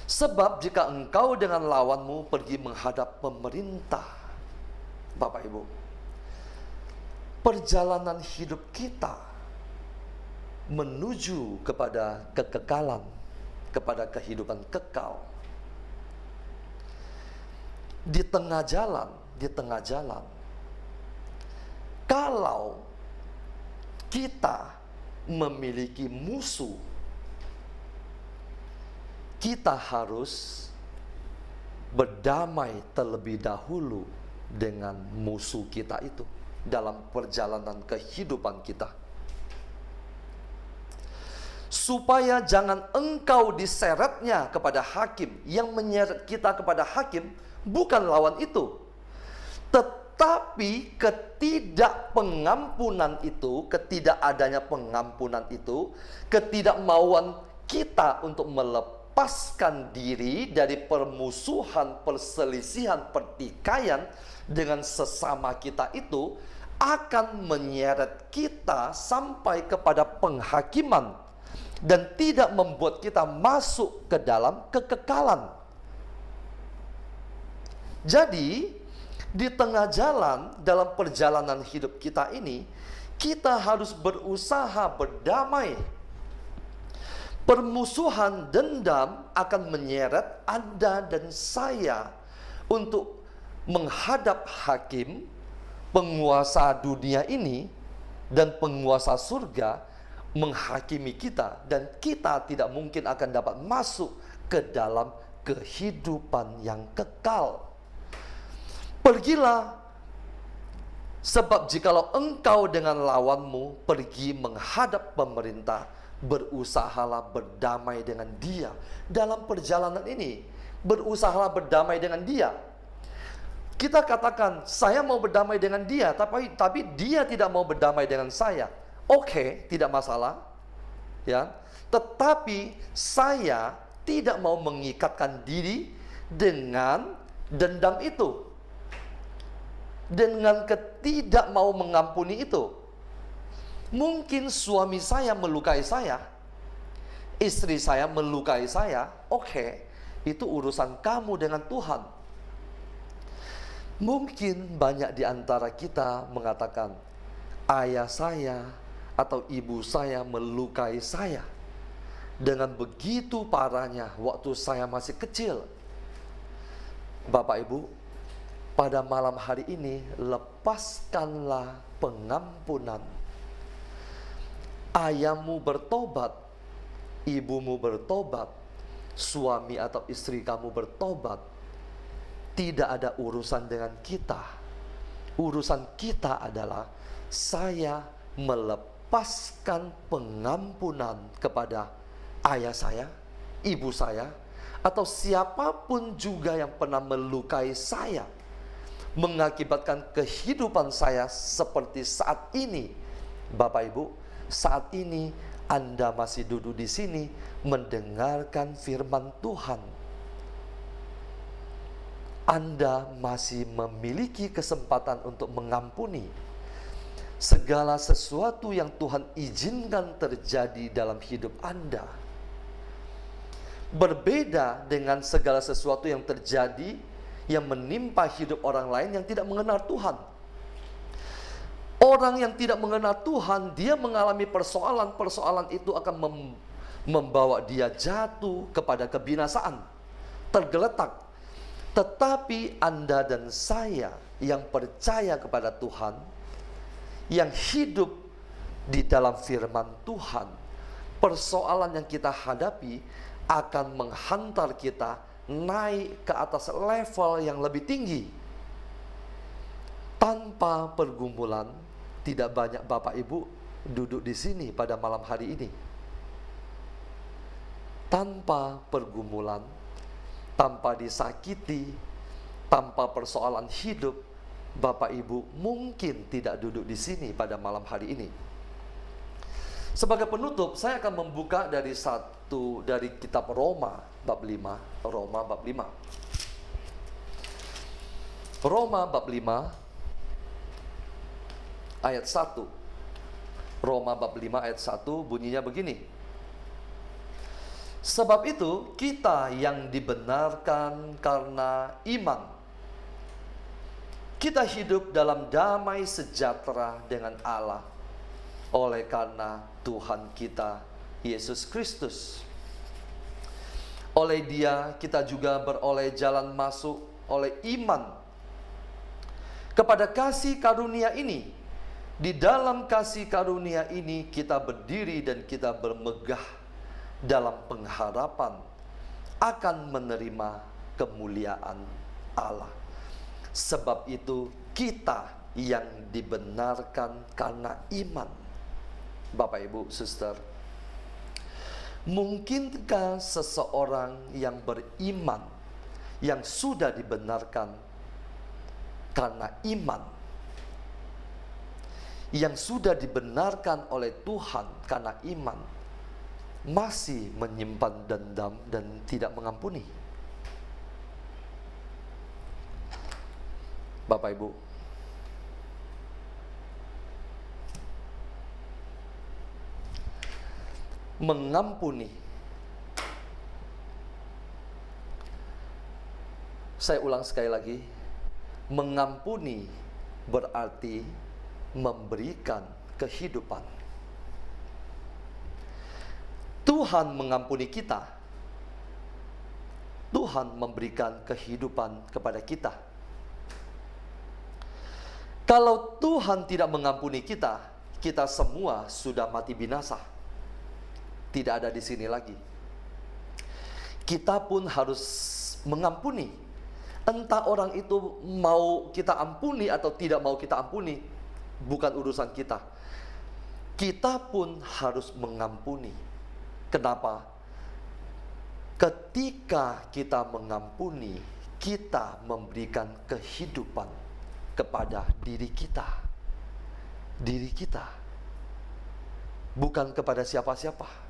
Sebab jika engkau dengan lawanmu pergi menghadap pemerintah. Bapak Ibu, perjalanan hidup kita menuju kepada kekekalan, kepada kehidupan kekal. Di tengah jalan, kalau kita memiliki musuh, kita harus berdamai terlebih dahulu dengan musuh kita itu dalam perjalanan kehidupan kita. Supaya jangan engkau diseretnya kepada hakim. Yang menyeret kita kepada hakim bukan lawan itu, tetapi ketidakpengampunan itu, ketidakadanya pengampunan itu, ketidakmauan kita untuk melepaskan diri dari permusuhan, perselisihan, pertikaian dengan sesama kita itu akan menyeret kita sampai kepada penghakiman dan tidak membuat kita masuk ke dalam kekekalan. Jadi, di tengah jalan, dalam perjalanan hidup kita ini, kita harus berusaha berdamai. Permusuhan, dendam akan menyeret Anda dan saya untuk menghadap hakim, penguasa dunia ini, dan penguasa surga, menghakimi kita, dan kita tidak mungkin akan dapat masuk ke dalam kehidupan yang kekal. Pergilah, sebab jikalau engkau dengan lawanmu pergi menghadap pemerintah, berusahalah berdamai dengan dia. Dalam perjalanan ini, berusahalah berdamai dengan dia. Kita katakan, saya mau berdamai dengan dia, tapi dia tidak mau berdamai dengan saya. Oke, tidak masalah, ya. Tetapi saya tidak mau mengikatkan diri dengan dendam itu, dengan ketidak mau mengampuni itu. Mungkin suami saya melukai saya, istri saya melukai saya. Oke, itu urusan kamu dengan Tuhan. Mungkin banyak di antara kita mengatakan, ayah saya atau ibu saya melukai saya dengan begitu parahnya waktu saya masih kecil. Bapak Ibu, pada malam hari ini lepaskanlah pengampunan. Ayahmu bertobat, ibumu bertobat, suami atau istri kamu bertobat. Tidak ada urusan dengan kita. Urusan kita adalah saya melepaskan pengampunan kepada ayah saya, ibu saya, atau siapapun juga yang pernah melukai saya, mengakibatkan kehidupan saya seperti saat ini. Bapak Ibu, saat ini Anda masih duduk di sini mendengarkan firman Tuhan. Anda masih memiliki kesempatan untuk mengampuni segala sesuatu yang Tuhan izinkan terjadi dalam hidup Anda. Berbeda dengan segala sesuatu yang terjadi yang menimpa hidup orang lain yang tidak mengenal Tuhan. Orang yang tidak mengenal Tuhan, dia mengalami persoalan-persoalan itu akan membawa dia jatuh kepada kebinasaan, tergeletak. Tetapi Anda dan saya yang percaya kepada Tuhan, yang hidup di dalam firman Tuhan, persoalan yang kita hadapi akan menghantar kita naik ke atas level yang lebih tinggi. Tanpa pergumulan, tidak banyak Bapak Ibu duduk di sini pada malam hari ini. Tanpa pergumulan, tanpa disakiti, tanpa persoalan hidup, Bapak Ibu mungkin tidak duduk di sini pada malam hari ini. Sebagai penutup, saya akan membuka dari kitab Roma bab 5, Roma bab 5. Roma bab 5 ayat 1. Roma bab 5 ayat 1 bunyinya begini. Sebab itu kita yang dibenarkan karena iman, kita hidup dalam damai sejahtera dengan Allah oleh karena Tuhan kita Yesus Kristus. Oleh Dia kita juga beroleh jalan masuk oleh iman kepada kasih karunia ini. Di dalam kasih karunia ini kita berdiri dan kita bermegah dalam pengharapan akan menerima kemuliaan Allah. Sebab itu kita yang dibenarkan karena iman. Bapak, Ibu, Suster, mungkinkah seseorang yang beriman, yang sudah dibenarkan karena iman, yang sudah dibenarkan oleh Tuhan karena iman, masih menyimpan dendam dan tidak mengampuni? Bapak Ibu, mengampuni, saya ulang sekali lagi, mengampuni berarti memberikan kehidupan. Tuhan mengampuni kita. Tuhan memberikan kehidupan kepada kita. Kalau Tuhan tidak mengampuni kita, kita semua sudah mati binasa. Tidak ada di sini lagi. Kita pun harus mengampuni. Entah orang itu mau kita ampuni atau tidak mau kita ampuni, bukan urusan kita. Kita pun harus mengampuni. Kenapa? Ketika kita mengampuni, kita memberikan kehidupan kepada diri kita. Diri kita. Bukan kepada siapa-siapa.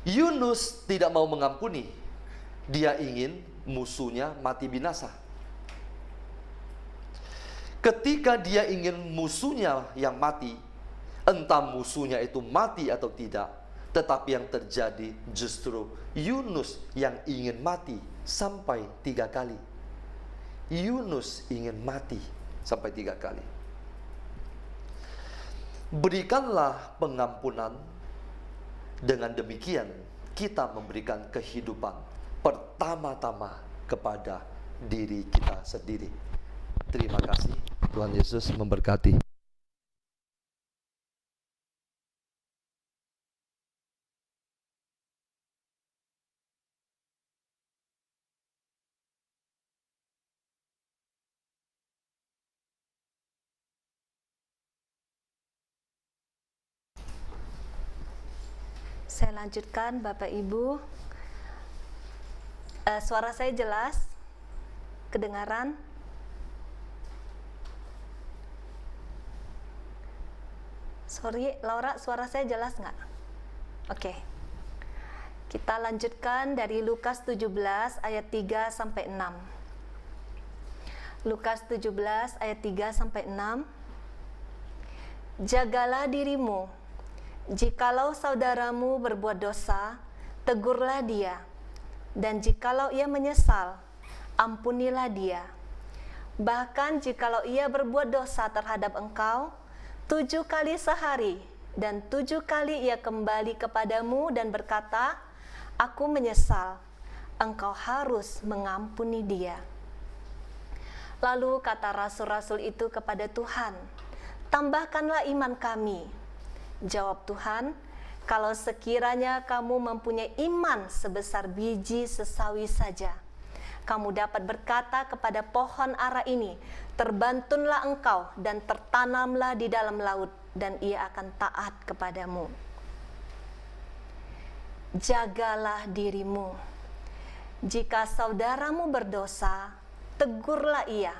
Yunus tidak mau mengampuni. Dia ingin musuhnya mati binasa. Ketika dia ingin musuhnya yang mati, entah musuhnya itu mati atau tidak, tetapi yang terjadi justru Yunus yang ingin mati sampai 3 kali. Yunus ingin mati sampai 3 kali. Berikanlah pengampunan. Dengan demikian kita memberikan kehidupan pertama-tama kepada diri kita sendiri. Terima kasih. Tuhan Yesus memberkati. Saya lanjutkan, Bapak Ibu. Suara saya jelas? Kedengaran? Sorry, Laura, suara saya jelas nggak? Oke. Kita lanjutkan dari Lukas 17 ayat 3 sampai 6. Lukas 17 ayat 3 sampai 6. Jagalah dirimu. Jikalau saudaramu berbuat dosa, tegurlah dia. Dan jikalau ia menyesal, ampunilah dia. Bahkan jikalau ia berbuat dosa terhadap engkau 7 kali sehari, dan 7 kali ia kembali kepadamu dan berkata, aku menyesal, engkau harus mengampuni dia. Lalu kata rasul-rasul itu kepada Tuhan, tambahkanlah iman kami. Jawab Tuhan, kalau sekiranya kamu mempunyai iman sebesar biji sesawi saja, kamu dapat berkata kepada pohon ara ini, terbantunlah engkau dan tertanamlah di dalam laut, dan ia akan taat kepadamu. Jagalah dirimu. Jika saudaramu berdosa, tegurlah ia.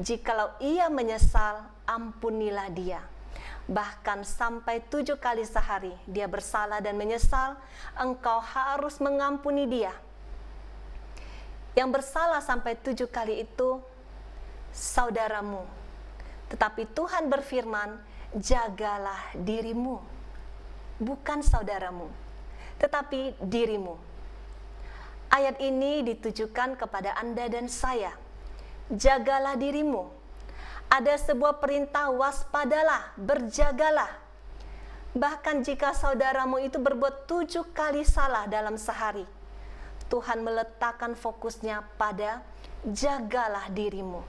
Jikalau ia menyesal, ampunilah dia. Bahkan sampai 7 kali sehari dia bersalah dan menyesal, engkau harus mengampuni dia. Yang bersalah sampai 7 kali itu saudaramu. Tetapi Tuhan berfirman, jagalah dirimu. Bukan saudaramu, tetapi dirimu. Ayat ini ditujukan kepada Anda dan saya. Jagalah dirimu. Ada sebuah perintah, waspadalah, berjagalah. Bahkan jika saudaramu itu berbuat 7 kali salah dalam sehari, Tuhan meletakkan fokusnya pada jagalah dirimu,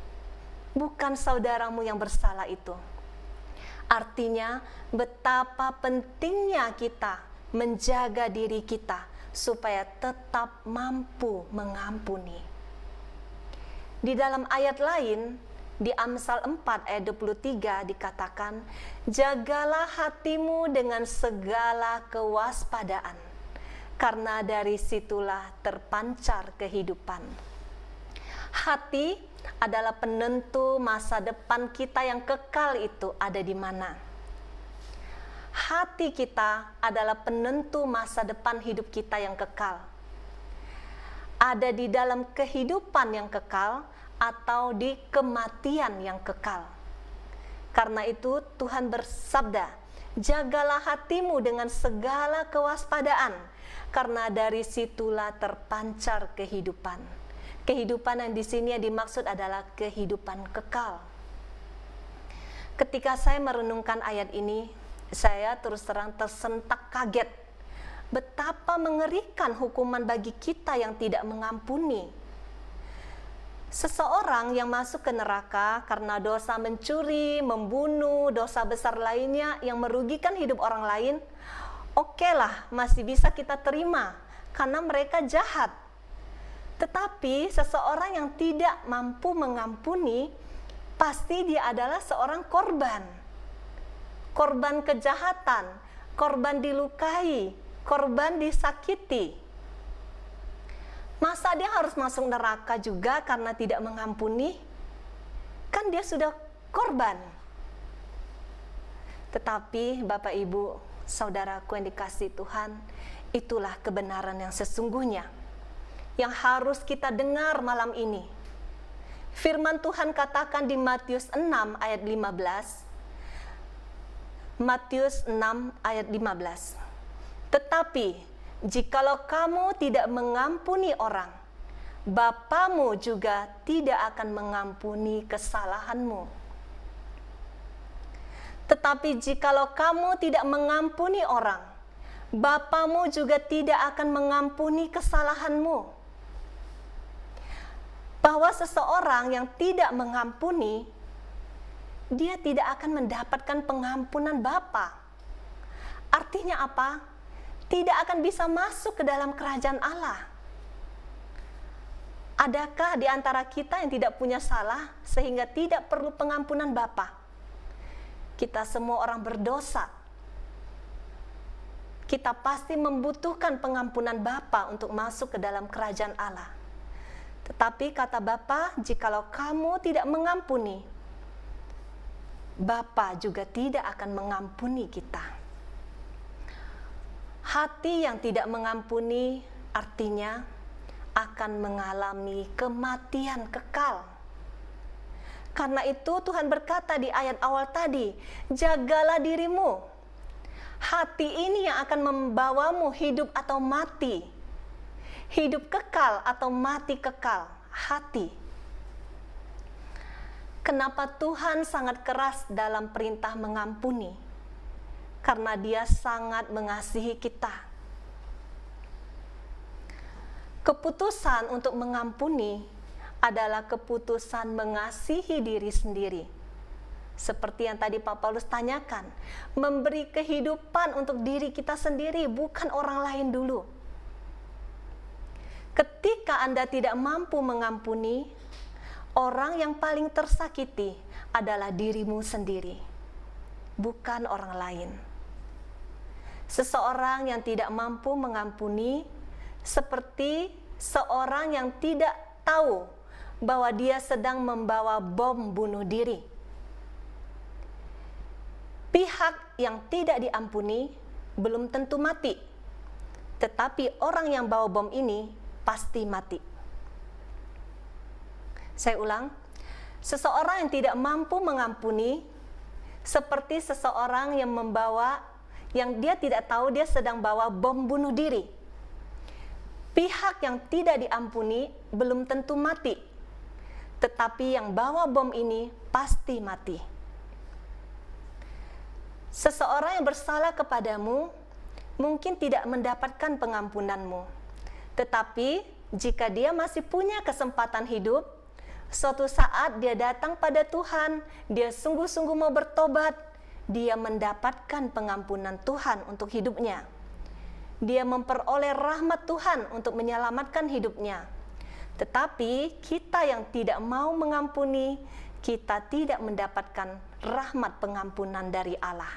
bukan saudaramu yang bersalah itu. Artinya, betapa pentingnya kita menjaga diri kita supaya tetap mampu mengampuni. Di dalam ayat lain, di Amsal 4 ayat 23 dikatakan, jagalah hatimu dengan segala kewaspadaan, karena dari situlah terpancar kehidupan. Hati adalah penentu masa depan kita yang kekal itu ada di mana. Hati kita adalah penentu masa depan hidup kita yang kekal. Ada di dalam kehidupan yang kekal atau di kematian yang kekal. Karena itu Tuhan bersabda, jagalah hatimu dengan segala kewaspadaan, karena dari situlah terpancar kehidupan. Kehidupan yang di sini yang dimaksud adalah kehidupan kekal. Ketika saya merenungkan ayat ini, saya terus terang tersentak kaget. Betapa mengerikan hukuman bagi kita yang tidak mengampuni. Seseorang yang masuk ke neraka karena dosa mencuri, membunuh, dosa besar lainnya yang merugikan hidup orang lain, okelah, masih bisa kita terima karena mereka jahat. Tetapi seseorang yang tidak mampu mengampuni, pasti dia adalah seorang korban. Korban kejahatan, korban dilukai, korban disakiti. Masa dia harus masuk neraka juga karena tidak mengampuni? Kan dia sudah korban. Tetapi Bapak Ibu, saudaraku yang dikasihi Tuhan, itulah kebenaran yang sesungguhnya yang harus kita dengar malam ini. Firman Tuhan katakan di Matius 6 ayat 15. Matius 6 ayat 15. Tetapi jikalau kamu tidak mengampuni orang, Bapamu juga tidak akan mengampuni kesalahanmu. Tetapi jikalau kamu tidak mengampuni orang, Bapamu juga tidak akan mengampuni kesalahanmu. Bahwa seseorang yang tidak mengampuni, dia tidak akan mendapatkan pengampunan Bapa. Artinya apa? Tidak akan bisa masuk ke dalam kerajaan Allah. Adakah di antara kita yang tidak punya salah sehingga tidak perlu pengampunan Bapa? Kita semua orang berdosa. Kita pasti membutuhkan pengampunan Bapa untuk masuk ke dalam kerajaan Allah. Tetapi kata Bapa, jikalau kamu tidak mengampuni, Bapa juga tidak akan mengampuni kita. Hati yang tidak mengampuni artinya akan mengalami kematian kekal. Karena itu Tuhan berkata di ayat awal tadi, jagalah dirimu. Hati ini yang akan membawamu hidup atau mati. Hidup kekal atau mati kekal, hati. Kenapa Tuhan sangat keras dalam perintah mengampuni? Karena Dia sangat mengasihi kita. Keputusan untuk mengampuni adalah keputusan mengasihi diri sendiri. Seperti yang tadi Pak Paulus tanyakan, memberi kehidupan untuk diri kita sendiri, bukan orang lain dulu. Ketika Anda tidak mampu mengampuni, orang yang paling tersakiti adalah dirimu sendiri, bukan orang lain. Seseorang yang tidak mampu mengampuni seperti seorang yang tidak tahu bahwa dia sedang membawa bom bunuh diri. Pihak yang tidak diampuni belum tentu mati, tetapi orang yang bawa bom ini pasti mati. Saya ulang, seseorang yang tidak mampu mengampuni seperti seseorang yang dia tidak tahu dia sedang bawa bom bunuh diri. Pihak yang tidak diampuni belum tentu mati, tetapi yang bawa bom ini pasti mati. Seseorang yang bersalah kepadamu mungkin tidak mendapatkan pengampunanmu, tetapi jika dia masih punya kesempatan hidup, suatu saat dia datang pada Tuhan, dia sungguh-sungguh mau bertobat, dia mendapatkan pengampunan Tuhan untuk hidupnya. Dia memperoleh rahmat Tuhan untuk menyelamatkan hidupnya. Tetapi kita yang tidak mau mengampuni, kita tidak mendapatkan rahmat pengampunan dari Allah.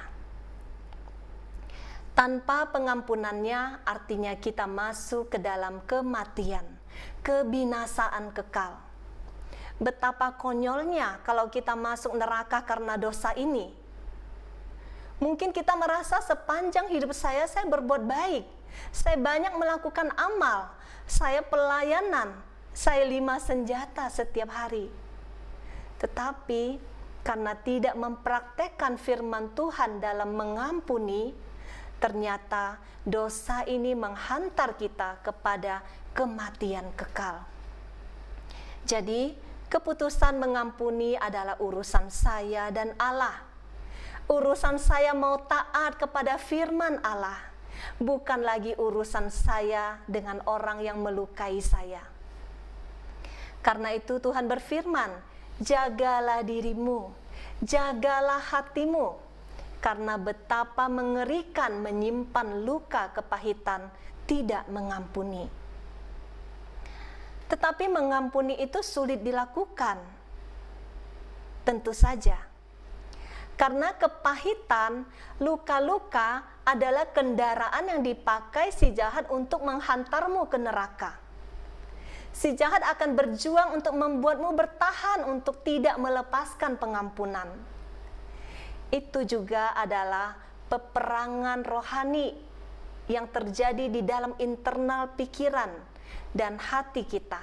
Tanpa pengampunannya artinya kita masuk ke dalam kematian, kebinasaan kekal. Betapa konyolnya kalau kita masuk neraka karena dosa ini. Mungkin kita merasa sepanjang hidup saya berbuat baik, saya banyak melakukan amal, saya pelayanan, saya 5 senjata setiap hari. Tetapi karena tidak mempraktekkan firman Tuhan dalam mengampuni, ternyata dosa ini menghantar kita kepada kematian kekal. Jadi, keputusan mengampuni adalah urusan saya dan Allah. Urusan saya mau taat kepada firman Allah, bukan lagi urusan saya dengan orang yang melukai saya. Karena itu Tuhan berfirman, jagalah dirimu, jagalah hatimu, karena betapa mengerikan menyimpan luka kepahitan, tidak mengampuni. Tetapi mengampuni itu sulit dilakukan. Tentu saja. Karena kepahitan, luka-luka adalah kendaraan yang dipakai si jahat untuk menghantarmu ke neraka. Si jahat akan berjuang untuk membuatmu bertahan untuk tidak melepaskan pengampunan. Itu juga adalah peperangan rohani yang terjadi di dalam internal pikiran dan hati kita.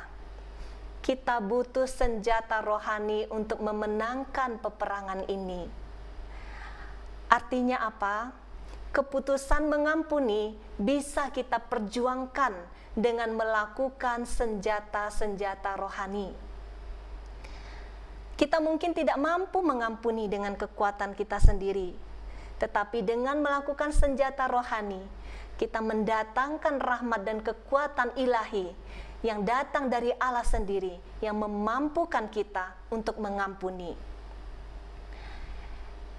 Kita butuh senjata rohani untuk memenangkan peperangan ini. Artinya apa? Keputusan mengampuni bisa kita perjuangkan dengan melakukan senjata-senjata rohani. Kita mungkin tidak mampu mengampuni dengan kekuatan kita sendiri, tetapi dengan melakukan senjata rohani, kita mendatangkan rahmat dan kekuatan ilahi yang datang dari Allah sendiri, yang memampukan kita untuk mengampuni.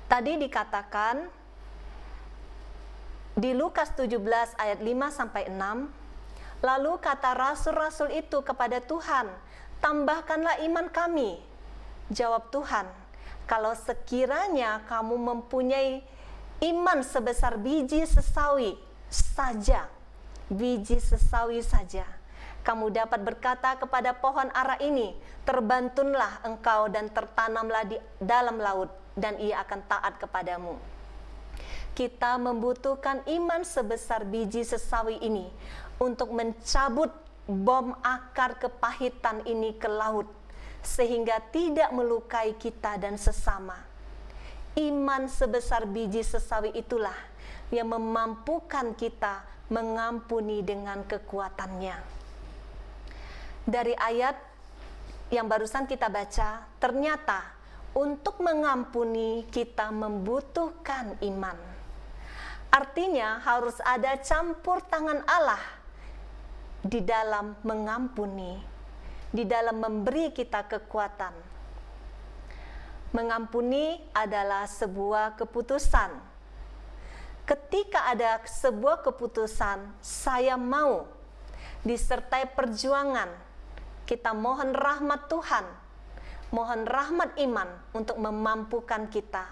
Tadi dikatakan di Lukas 17 ayat 5-6, lalu kata rasul-rasul itu kepada Tuhan, tambahkanlah iman kami. Jawab Tuhan, kalau sekiranya kamu mempunyai iman sebesar biji sesawi saja, biji sesawi saja, kamu dapat berkata kepada pohon ara ini, terbantunlah engkau dan tertanamlah di dalam laut, dan ia akan taat kepadamu. Kita membutuhkan iman sebesar biji sesawi ini untuk mencabut bom akar kepahitan ini ke laut, sehingga tidak melukai kita dan sesama. Iman sebesar biji sesawi itulah yang memampukan kita mengampuni dengan kekuatannya. Dari ayat yang barusan kita baca, ternyata untuk mengampuni kita membutuhkan iman. Artinya harus ada campur tangan Allah di dalam mengampuni, di dalam memberi kita kekuatan. Mengampuni adalah sebuah keputusan. Ketika ada sebuah keputusan, saya mau, disertai perjuangan, kita mohon rahmat Tuhan, mohon rahmat iman untuk memampukan kita.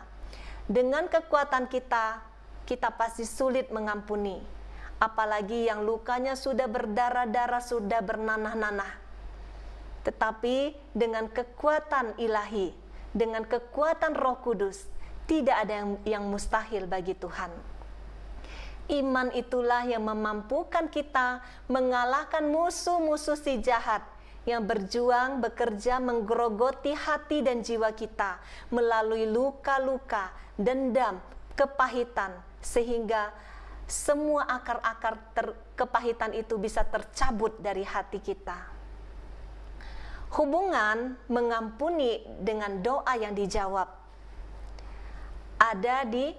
Dengan kekuatan kita, kita pasti sulit mengampuni. Apalagi yang lukanya sudah berdarah-darah, sudah bernanah-nanah. Tetapi dengan kekuatan ilahi, dengan kekuatan Roh Kudus, tidak ada yang mustahil bagi Tuhan. Iman itulah yang memampukan kita mengalahkan musuh-musuh si jahat yang berjuang, bekerja, menggerogoti hati dan jiwa kita melalui luka-luka, dendam, kepahitan, sehingga semua akar-akar kepahitan itu bisa tercabut dari hati kita. Hubungan mengampuni dengan doa yang dijawab ada di,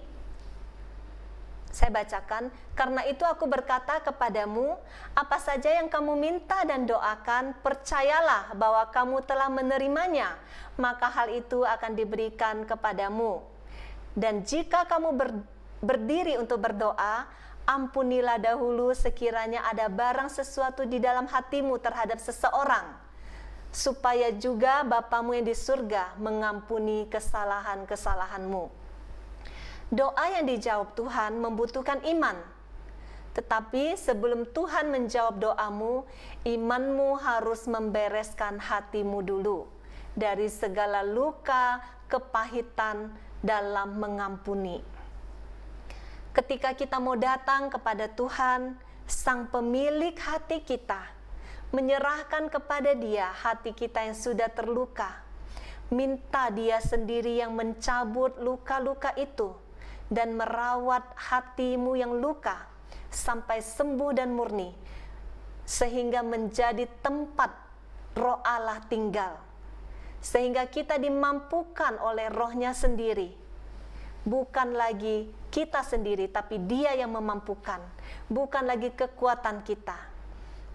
saya bacakan, karena itu aku berkata kepadamu, apa saja yang kamu minta dan doakan, percayalah bahwa kamu telah menerimanya, maka hal itu akan diberikan kepadamu. Dan jika kamu berdiri untuk berdoa, ampunilah dahulu sekiranya ada barang sesuatu di dalam hatimu terhadap seseorang, supaya juga Bapamu yang di surga mengampuni kesalahan-kesalahanmu. Doa yang dijawab Tuhan membutuhkan iman. Tetapi sebelum Tuhan menjawab doamu, imanmu harus membereskan hatimu dulu dari segala luka, kepahitan dalam mengampuni. Ketika kita mau datang kepada Tuhan, Sang Pemilik hati kita, menyerahkan kepada Dia hati kita yang sudah terluka, minta Dia sendiri yang mencabut luka-luka itu dan merawat hatimu yang luka sampai sembuh dan murni, sehingga menjadi tempat Roh Allah tinggal, sehingga kita dimampukan oleh Roh-Nya sendiri. Bukan lagi kita sendiri, tapi Dia yang memampukan. Bukan lagi kekuatan kita,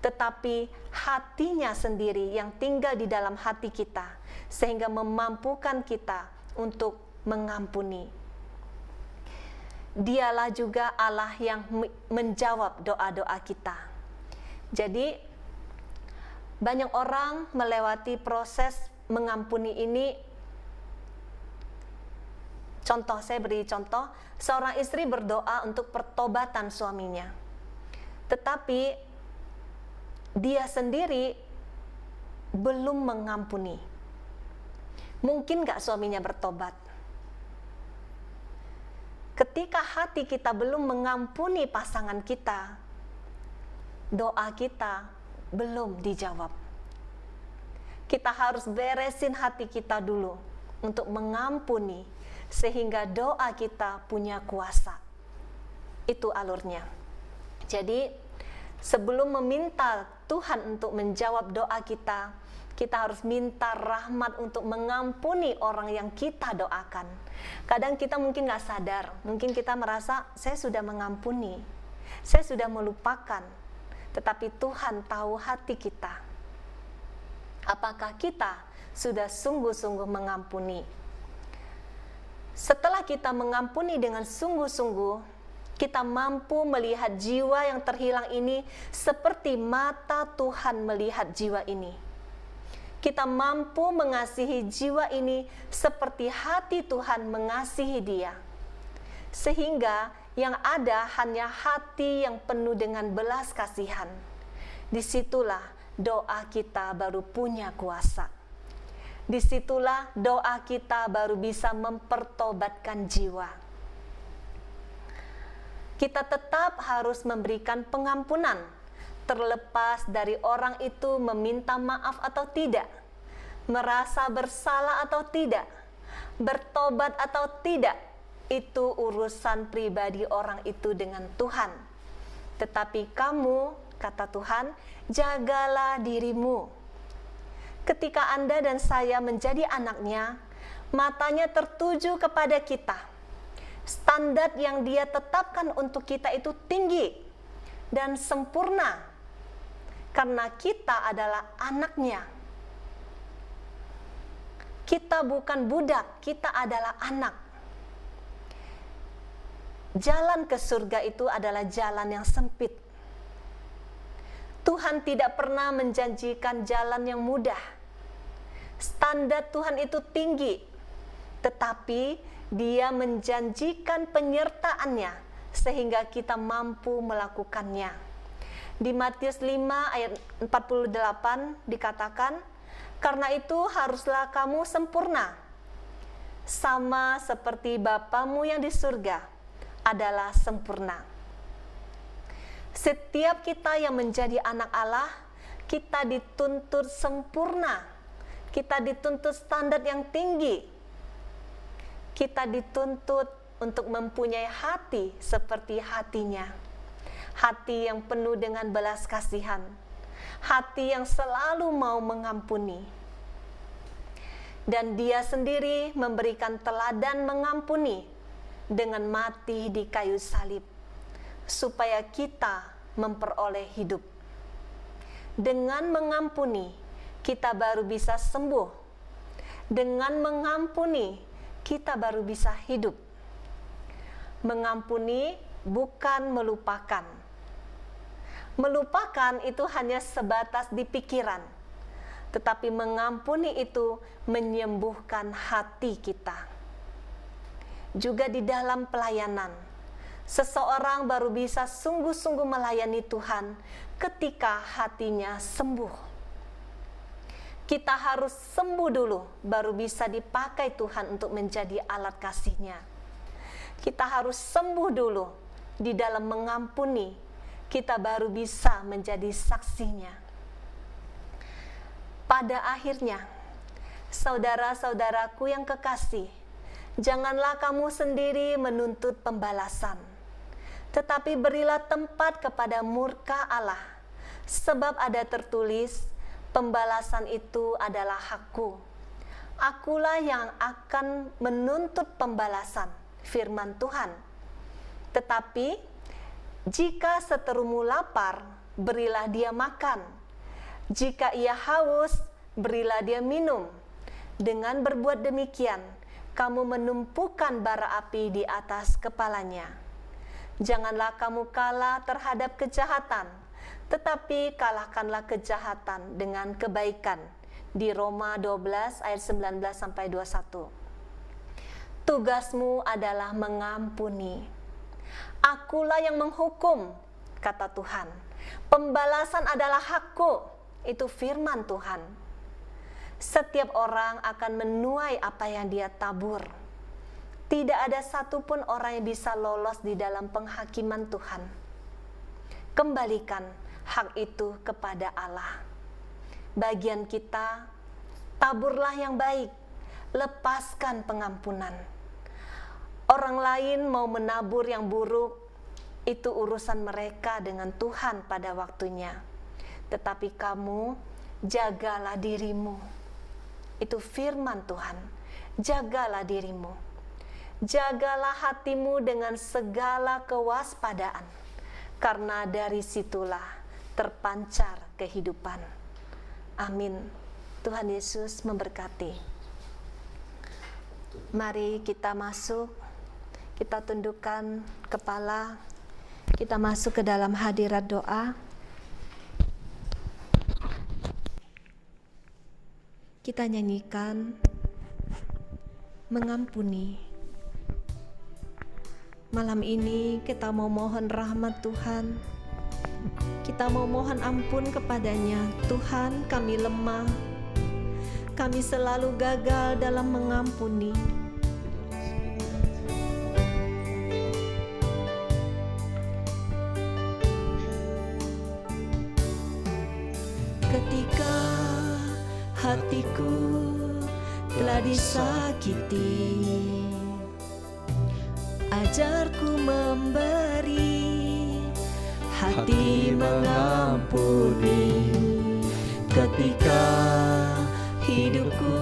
tetapi hatinya sendiri yang tinggal di dalam hati kita, sehingga memampukan kita untuk mengampuni. Dialah juga Allah yang menjawab doa-doa kita. Jadi banyak orang melewati proses mengampuni ini. Contoh, saya beri contoh, seorang istri berdoa untuk pertobatan suaminya, tetapi dia sendiri belum mengampuni. Mungkin gak suaminya bertobat? Ketika hati kita belum mengampuni pasangan kita, doa kita belum dijawab. Kita harus beresin hati kita dulu untuk mengampuni, sehingga doa kita punya kuasa. Itu alurnya. Jadi sebelum meminta Tuhan untuk menjawab doa kita, kita harus minta rahmat untuk mengampuni orang yang kita doakan. Kadang kita mungkin gak sadar, mungkin kita merasa saya sudah mengampuni, saya sudah melupakan, tetapi Tuhan tahu hati kita. Apakah kita sudah sungguh-sungguh mengampuni? Setelah kita mengampuni dengan sungguh-sungguh, kita mampu melihat jiwa yang terhilang ini seperti mata Tuhan melihat jiwa ini. Kita mampu mengasihi jiwa ini seperti hati Tuhan mengasihi dia. Sehingga yang ada hanya hati yang penuh dengan belas kasihan. Disitulah doa kita baru punya kuasa. Disitulah doa kita baru bisa mempertobatkan jiwa. Kita tetap harus memberikan pengampunan, terlepas dari orang itu meminta maaf atau tidak, merasa bersalah atau tidak, bertobat atau tidak. Itu urusan pribadi orang itu dengan Tuhan. Tetapi kamu, kata Tuhan, jagalah dirimu. Ketika Anda dan saya menjadi anaknya, matanya tertuju kepada kita. Standar yang Dia tetapkan untuk kita itu tinggi dan sempurna, karena kita adalah anaknya. Kita bukan budak, kita adalah anak. Jalan ke surga itu adalah jalan yang sempit. Tuhan tidak pernah menjanjikan jalan yang mudah. Standar Tuhan itu tinggi, tetapi Dia menjanjikan penyertaannya sehingga kita mampu melakukannya. Di Matius 5 ayat 48 dikatakan, "Karena itu haruslah kamu sempurna, sama seperti Bapamu yang di surga adalah sempurna." Setiap kita yang menjadi anak Allah, kita dituntut sempurna. Kita dituntut standar yang tinggi. Kita dituntut untuk mempunyai hati seperti hatinya. Hati yang penuh dengan belas kasihan. Hati yang selalu mau mengampuni. Dan Dia sendiri memberikan teladan mengampuni dengan mati di kayu salib, supaya kita memperoleh hidup. Dengan mengampuni, kita baru bisa sembuh. Dengan mengampuni, kita baru bisa hidup. Mengampuni bukan melupakan. Melupakan itu hanya sebatas di pikiran, tetapi mengampuni itu menyembuhkan hati kita. Juga di dalam pelayanan, seseorang baru bisa sungguh-sungguh melayani Tuhan ketika hatinya sembuh. Kita harus sembuh dulu, baru bisa dipakai Tuhan untuk menjadi alat kasih-Nya. Kita harus sembuh dulu, di dalam mengampuni, kita baru bisa menjadi saksinya. Pada akhirnya, saudara-saudaraku yang kekasih, janganlah kamu sendiri menuntut pembalasan, tetapi berilah tempat kepada murka Allah, sebab ada tertulis, pembalasan itu adalah hakku. Akulah yang akan menuntut pembalasan, firman Tuhan. Tetapi jika seterumu lapar, berilah dia makan. Jika ia haus, berilah dia minum. Dengan berbuat demikian, kamu menumpukan bara api di atas kepalanya. Janganlah kamu kalah terhadap kejahatan, tetapi kalahkanlah kejahatan dengan kebaikan. Di Roma 12 ayat 19-21. Tugasmu adalah mengampuni. Akulah yang menghukum, kata Tuhan. Pembalasan adalah hakku, itu firman Tuhan. Setiap orang akan menuai apa yang dia tabur. Tidak ada satupun orang yang bisa lolos di dalam penghakiman Tuhan. Kembalikan hak itu kepada Allah. Bagian kita, taburlah yang baik, lepaskan pengampunan. Orang lain mau menabur yang buruk, itu urusan mereka dengan Tuhan pada waktunya. Tetapi kamu, jagalah dirimu. Itu firman Tuhan. Jagalah dirimu. Jagalah hatimu dengan segala kewaspadaan, karena dari situlah terpancar kehidupan. Amin. Tuhan Yesus memberkati. Mari kita masuk, kita tundukkan kepala, kita masuk ke dalam hadirat doa. Kita nyanyikan mengampuni. Malam ini kita mau mohon rahmat Tuhan. Kita mau mohon ampun kepadanya. Tuhan, kami lemah. Kami selalu gagal dalam mengampuni. Ketika hatiku telah disakiti, ajarku memberi, hati mengampuni. Ketika hidupku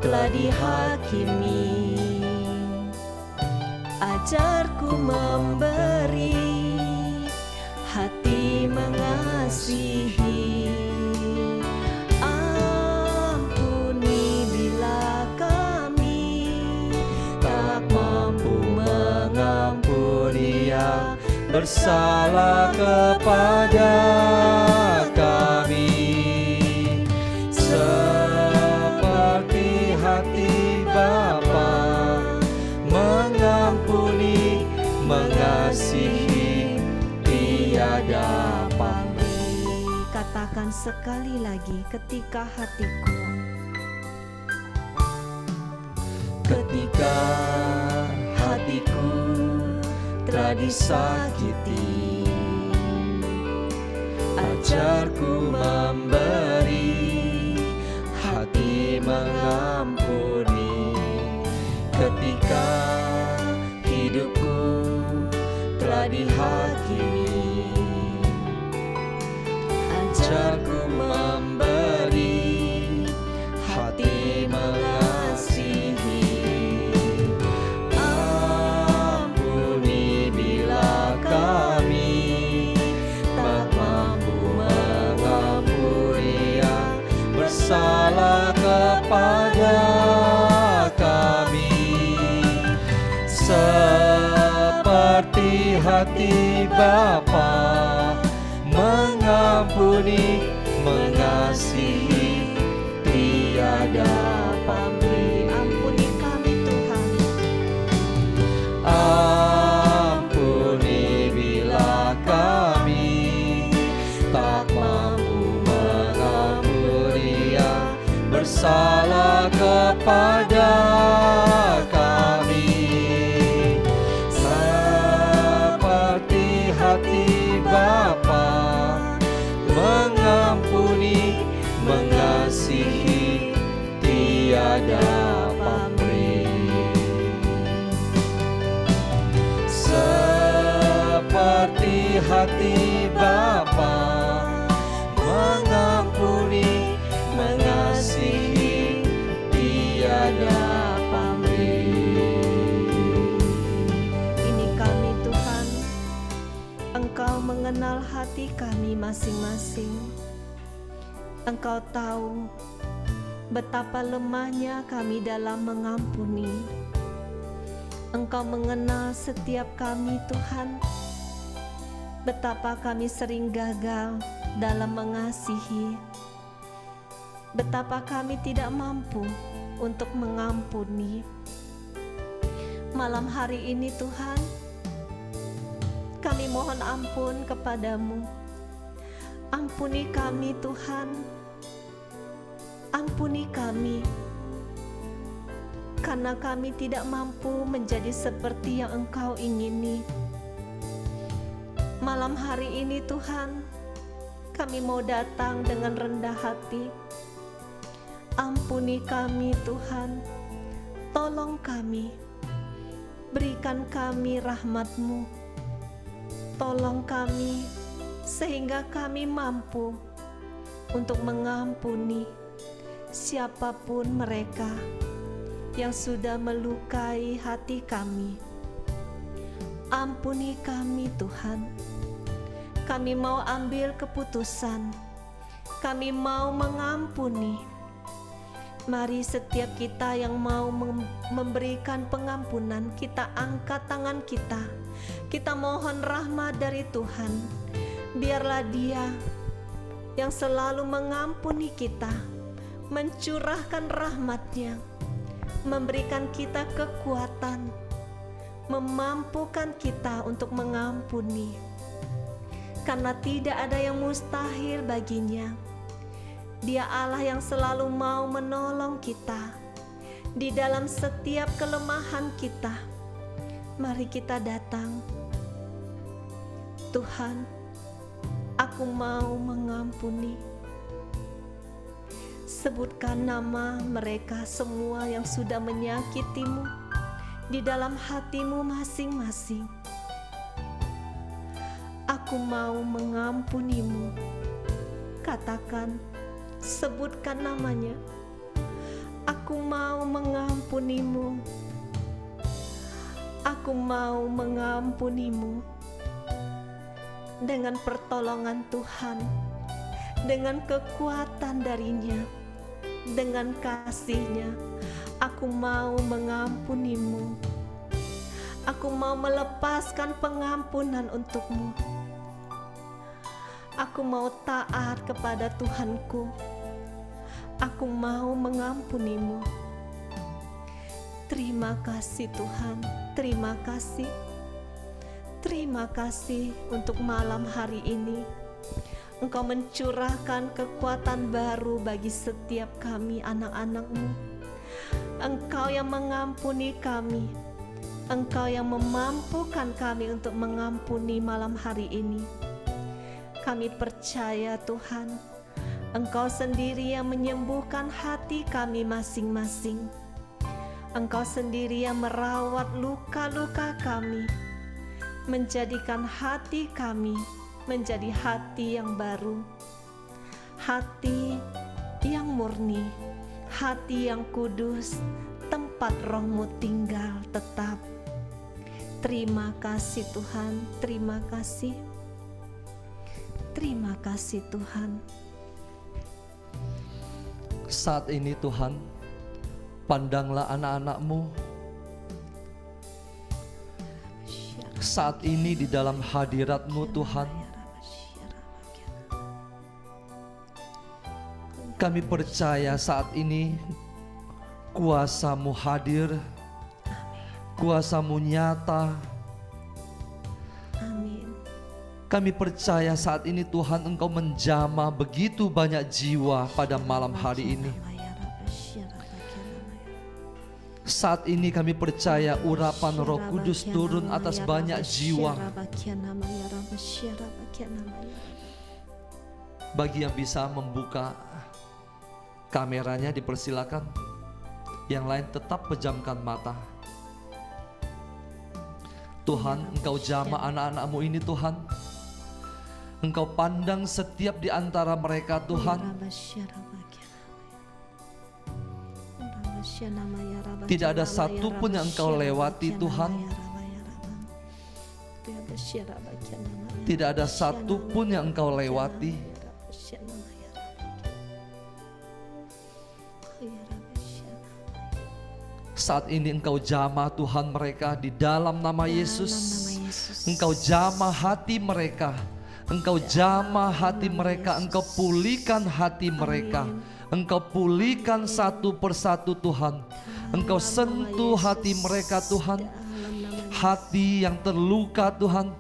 telah dihakimi, ajarku memberi, hati mengasihi. Ampuni bila bersalah kepada kami, seperti hati Bapa mengampuni, mengasihi, tiada pamrih. Katakan sekali lagi, ketika hatiku, ketika hatiku telah disakiti, ajarku memberi, hati mengampuni. Ketika hidupku telah dihakimi, ajarku memberi, hati mengasihi. Ampuni bila kami tak mampu mengampuni yang bersalah kepada kami, seperti hati Bapa mengampuni, mengasihi, tiada pamrih. ampuni kami Tuhan. Ampuni bila kami tak mampu mengampuni yang bersalah kepada kami, seperti hati Bapa mengampuni, mengasihi, tiada pamrih. Seperti hati Bapa mengampuni, mengasihi, tiada pamrih. Ini kami Tuhan, Engkau mengenal hati kami masing-masing. Engkau tahu betapa lemahnya kami dalam mengampuni. Engkau mengenal setiap kami Tuhan, betapa kami sering gagal dalam mengasihi, betapa kami tidak mampu untuk mengampuni. Malam hari ini Tuhan, kami mohon ampun kepadamu. Ampuni kami Tuhan, ampuni kami, karena kami tidak mampu menjadi seperti yang Engkau ingini. Malam hari ini Tuhan, kami mau datang dengan rendah hati. Ampuni kami Tuhan, tolong kami, berikan kami rahmat-Mu. Tolong kami sehingga kami mampu untuk mengampuni siapapun mereka yang sudah melukai hati kami. Ampuni kami Tuhan. Kami mau ambil keputusan. Kami mau mengampuni. Mari setiap kita yang mau memberikan pengampunan, kita angkat tangan kita. Kita mohon rahmat dari Tuhan. Biarlah Dia yang selalu mengampuni kita, mencurahkan rahmat-Nya, memberikan kita kekuatan, memampukan kita untuk mengampuni. Karena tidak ada yang mustahil baginya. Dia Allah yang selalu mau menolong kita di dalam setiap kelemahan kita. Mari kita datang. Tuhan, aku mau mengampuni. Sebutkan nama mereka semua yang sudah menyakitimu di dalam hatimu masing-masing. Aku mau mengampunimu. Katakan, sebutkan namanya. Aku mau mengampunimu. Aku mau mengampunimu. Dengan pertolongan Tuhan, dengan kekuatan darinya, dengan kasih-Nya, aku mau mengampunimu. Aku Aku mau melepaskan pengampunan untuk-Mu. Aku mau taat kepada Tuhanku. Aku mau mengampuni-Mu. Terima kasih Tuhan, terima kasih. Terima kasih untuk malam hari ini. Engkau mencurahkan kekuatan baru bagi setiap kami anak-anak-Mu. Engkau yang mengampuni kami. Engkau yang memampukan kami untuk mengampuni malam hari ini. Kami percaya Tuhan, Engkau sendiri yang menyembuhkan hati kami masing-masing. Engkau sendiri yang merawat luka-luka kami, menjadikan hati kami menjadi hati yang baru, hati yang murni, hati yang kudus, tempat Roh-Mu tinggal tetap. Terima kasih Tuhan, terima kasih. Terima kasih Tuhan. Saat ini Tuhan, pandanglah anak-anak-Mu. Saat ini di dalam hadirat-Mu Tuhan, kami percaya saat ini kuasa-Mu hadir, kuasa-Mu nyata. Amin. Kami percaya saat ini Tuhan, Engkau menjamah begitu banyak jiwa pada malam hari ini. Saat ini kami percaya urapan Roh Kudus turun atas banyak jiwa. Bagi yang bisa membuka kameranya dipersilakan. Yang lain tetap pejamkan mata. Tuhan, Engkau jamah anak-anak-Mu ini Tuhan. Engkau pandang setiap di antara mereka Tuhan. Tidak ada satu pun yang Engkau lewati Tuhan. Tidak ada satu pun yang Engkau lewati. Saat ini Engkau jamah Tuhan mereka di dalam nama Yesus. Engkau jamah hati mereka. Engkau jamah hati mereka. Engkau pulihkan hati mereka. Engkau pulihkan satu persatu Tuhan. Engkau sentuh hati mereka Tuhan. Hati yang terluka Tuhan.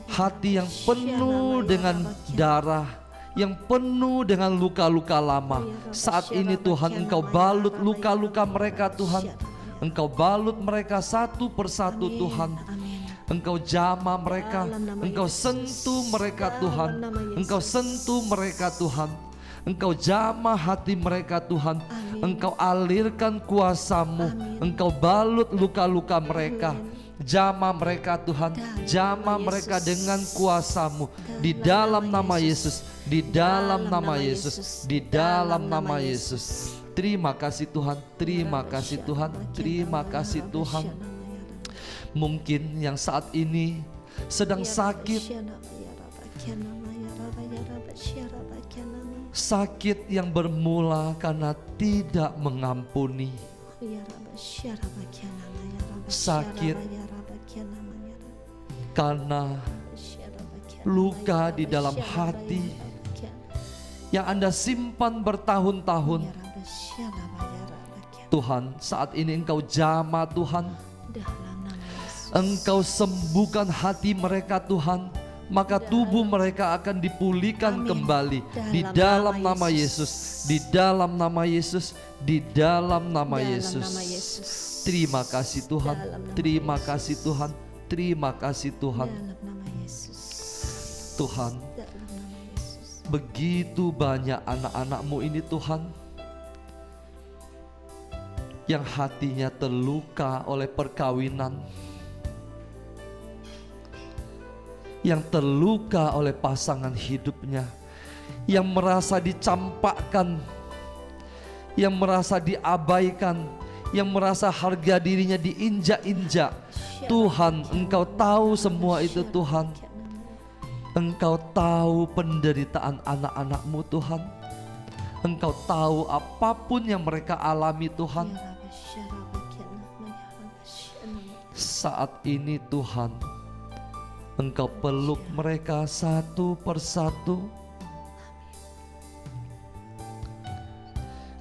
Hati yang penuh dengan darah, yang penuh dengan luka-luka lama. Saat ini Tuhan, Engkau balut luka-luka mereka Tuhan. Engkau balut mereka satu persatu Tuhan. Engkau jamah mereka. Engkau sentuh mereka Tuhan. Engkau sentuh mereka Tuhan. Engkau jamah hati mereka Tuhan. Engkau alirkan kuasa-Mu. Engkau balut luka-luka mereka. Jamah mereka Tuhan. Jamah mereka dengan kuasa-Mu. Di dalam nama Yesus. Di dalam nama Yesus. Di dalam nama Yesus. Terima kasih Tuhan. Terima kasih Tuhan. Terima kasih Tuhan. Mungkin yang saat ini sedang sakit. Sakit yang bermula karena tidak mengampuni. Sakit karena luka di dalam hati yang Anda simpan bertahun-tahun. Tuhan, saat ini Engkau jamah Tuhan. Engkau sembuhkan hati mereka Tuhan. Maka tubuh mereka akan dipulihkan kembali. Di dalam nama Yesus. Di dalam nama Yesus. Di dalam nama Yesus. Terima kasih Tuhan. Terima kasih Tuhan. Terima kasih Tuhan. Tuhan, begitu banyak anak-anak-Mu ini Tuhan, yang hatinya terluka oleh perkawinan, yang terluka oleh pasangan hidupnya, yang merasa dicampakkan, yang merasa diabaikan, yang merasa harga dirinya diinjak-injak. Tuhan, Engkau tahu semua itu Tuhan. Engkau tahu penderitaan anak-anak-Mu Tuhan. Engkau tahu apapun yang mereka alami Tuhan. Saat ini Tuhan, Engkau peluk mereka satu persatu.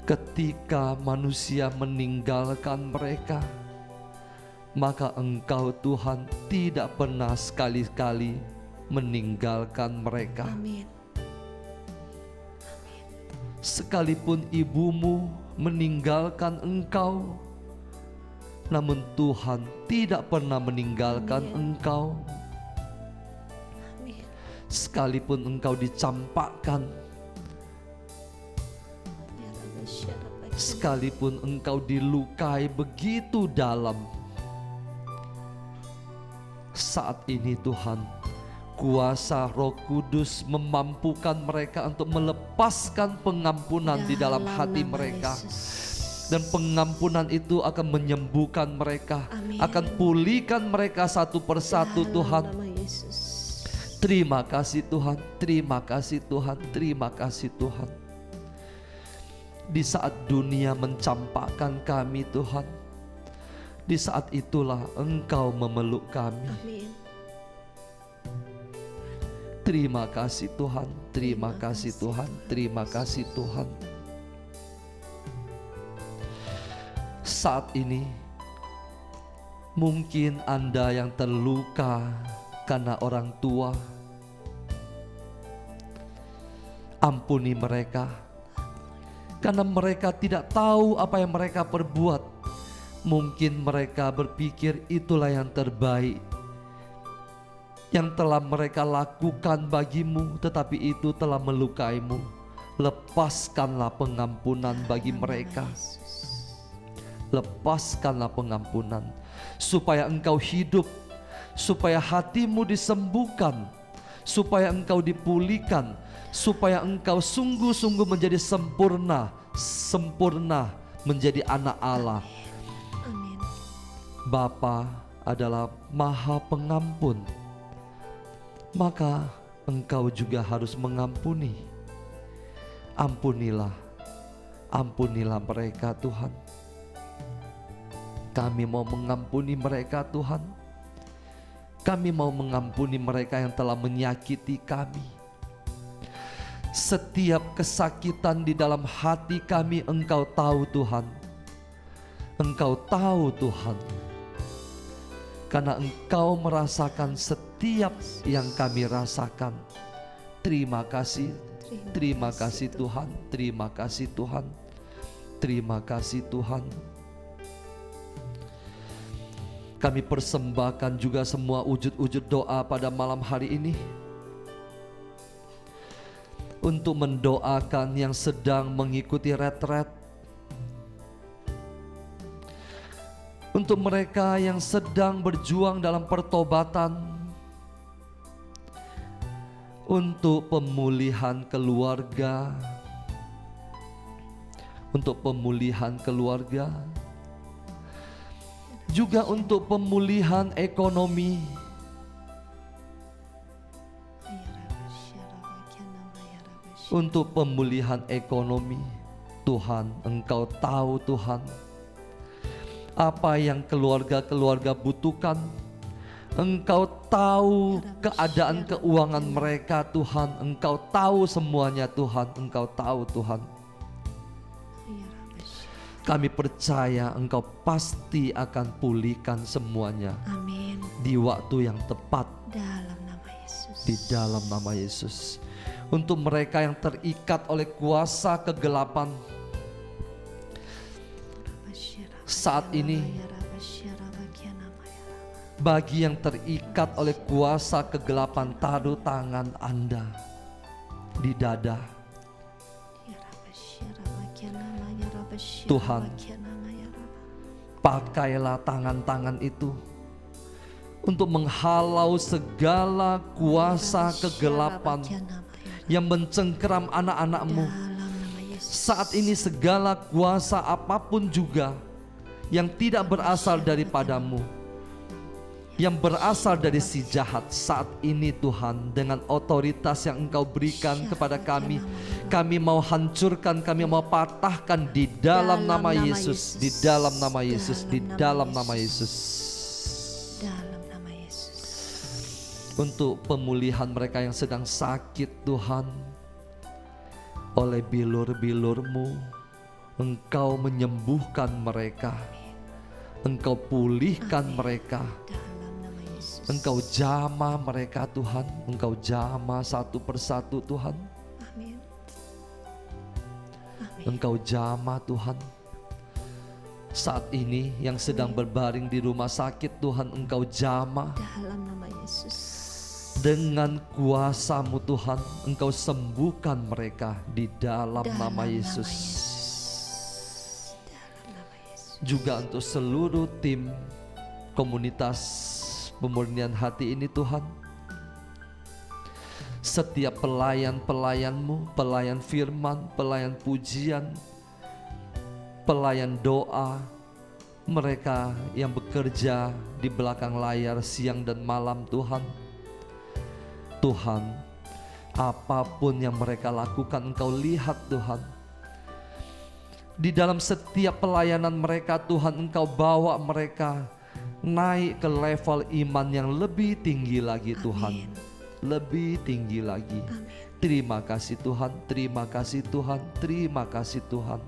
Ketika manusia meninggalkan mereka, maka Engkau Tuhan tidak pernah sekali-kali meninggalkan mereka. Amin. Sekalipun ibumu meninggalkan engkau, namun Tuhan tidak pernah meninggalkan engkau. Amin. Sekalipun engkau dicampakkan, Ya Rabbi, Syarabakina. sekalipun engkau dilukai begitu dalam, saat ini Tuhan, kuasa Roh Kudus memampukan mereka untuk melepaskan pengampunan di dalam hati nama mereka. Yesus. Dan pengampunan itu akan menyembuhkan mereka, Amin. akan pulihkan mereka satu persatu. Dalam Tuhan, nama Yesus. terima kasih Tuhan, terima kasih Tuhan, terima kasih Tuhan. Di saat dunia mencampakkan kami Tuhan, di saat itulah Engkau memeluk kami. Amin. Terima kasih Tuhan, terima kasih Tuhan, terima kasih Tuhan. Saat ini mungkin Anda yang terluka karena orang tua, ampuni mereka, karena mereka tidak tahu apa yang mereka perbuat. Mungkin mereka berpikir itulah yang terbaik yang telah mereka lakukan bagimu, tetapi itu telah melukaimu. Lepaskanlah pengampunan bagi mereka. Lepaskanlah pengampunan, supaya engkau hidup, supaya hatimu disembuhkan, supaya engkau dipulihkan, supaya engkau sungguh-sungguh menjadi sempurna, sempurna menjadi anak Allah. Amin. Bapa adalah Maha Pengampun, maka engkau juga harus mengampuni. Ampunilah, ampunilah mereka Tuhan. Kami mau mengampuni mereka Tuhan. Kami mau mengampuni mereka yang telah menyakiti kami. Setiap kesakitan di dalam hati kami Engkau tahu Tuhan. Engkau tahu Tuhan. Karena Engkau merasakan setiap yang kami rasakan. Terima kasih, terima kasih Tuhan, terima kasih Tuhan, terima kasih Tuhan. Kami persembahkan juga semua wujud-wujud doa pada malam hari ini, untuk mendoakan yang sedang mengikuti retret, untuk mereka yang sedang berjuang dalam pertobatan, untuk pemulihan keluarga, untuk pemulihan keluarga, juga untuk pemulihan ekonomi. Untuk pemulihan ekonomi, Tuhan, Engkau tahu Tuhan apa yang keluarga-keluarga butuhkan. Engkau tahu keadaan keuangan mereka Tuhan. Engkau tahu semuanya Tuhan. Engkau tahu Tuhan. Kami percaya Engkau pasti akan pulihkan semuanya. Amin. Di waktu yang tepat. Dalam nama Yesus. Di dalam nama Yesus. Untuk mereka yang terikat oleh kuasa kegelapan, saat ini, bagi yang terikat oleh kuasa kegelapan, taruh tangan Anda di dada. Tuhan, pakailah tangan-tangan itu untuk menghalau segala kuasa kegelapan yang mencengkeram anak-anak-mu. Saat ini segala kuasa apapun juga yang tidak berasal daripadamu, yang berasal dari si jahat, saat ini Tuhan, dengan otoritas yang Engkau berikan kepada kami, kami mau hancurkan, kami mau patahkan di dalam nama Yesus, di dalam nama Yesus, di dalam nama Yesus. Dalam nama Yesus. Untuk pemulihan mereka yang sedang sakit Tuhan, oleh bilur-bilur-Mu Engkau menyembuhkan mereka, Engkau pulihkan mereka, Dalam nama Yesus. Engkau jamah mereka Tuhan, Engkau jamah satu persatu Tuhan, Amin. Amin. Engkau jamah Tuhan. Saat ini yang sedang berbaring di rumah sakit Tuhan, Engkau jamah. Dalam nama Yesus. Dengan kuasa-Mu Tuhan, Engkau sembuhkan mereka di dalam nama Yesus. Dalam nama Yesus. Juga untuk seluruh tim komunitas pemurnian hati ini Tuhan, setiap pelayan-pelayan-Mu, pelayan firman, pelayan pujian, pelayan doa, mereka yang bekerja di belakang layar siang dan malam Tuhan, Tuhan, apapun yang mereka lakukan Engkau lihat Tuhan. Di dalam setiap pelayanan mereka Tuhan, Engkau bawa mereka naik ke level iman yang lebih tinggi lagi Tuhan. Amin. Lebih tinggi lagi. Amin. Terima kasih Tuhan, terima kasih Tuhan, terima kasih Tuhan.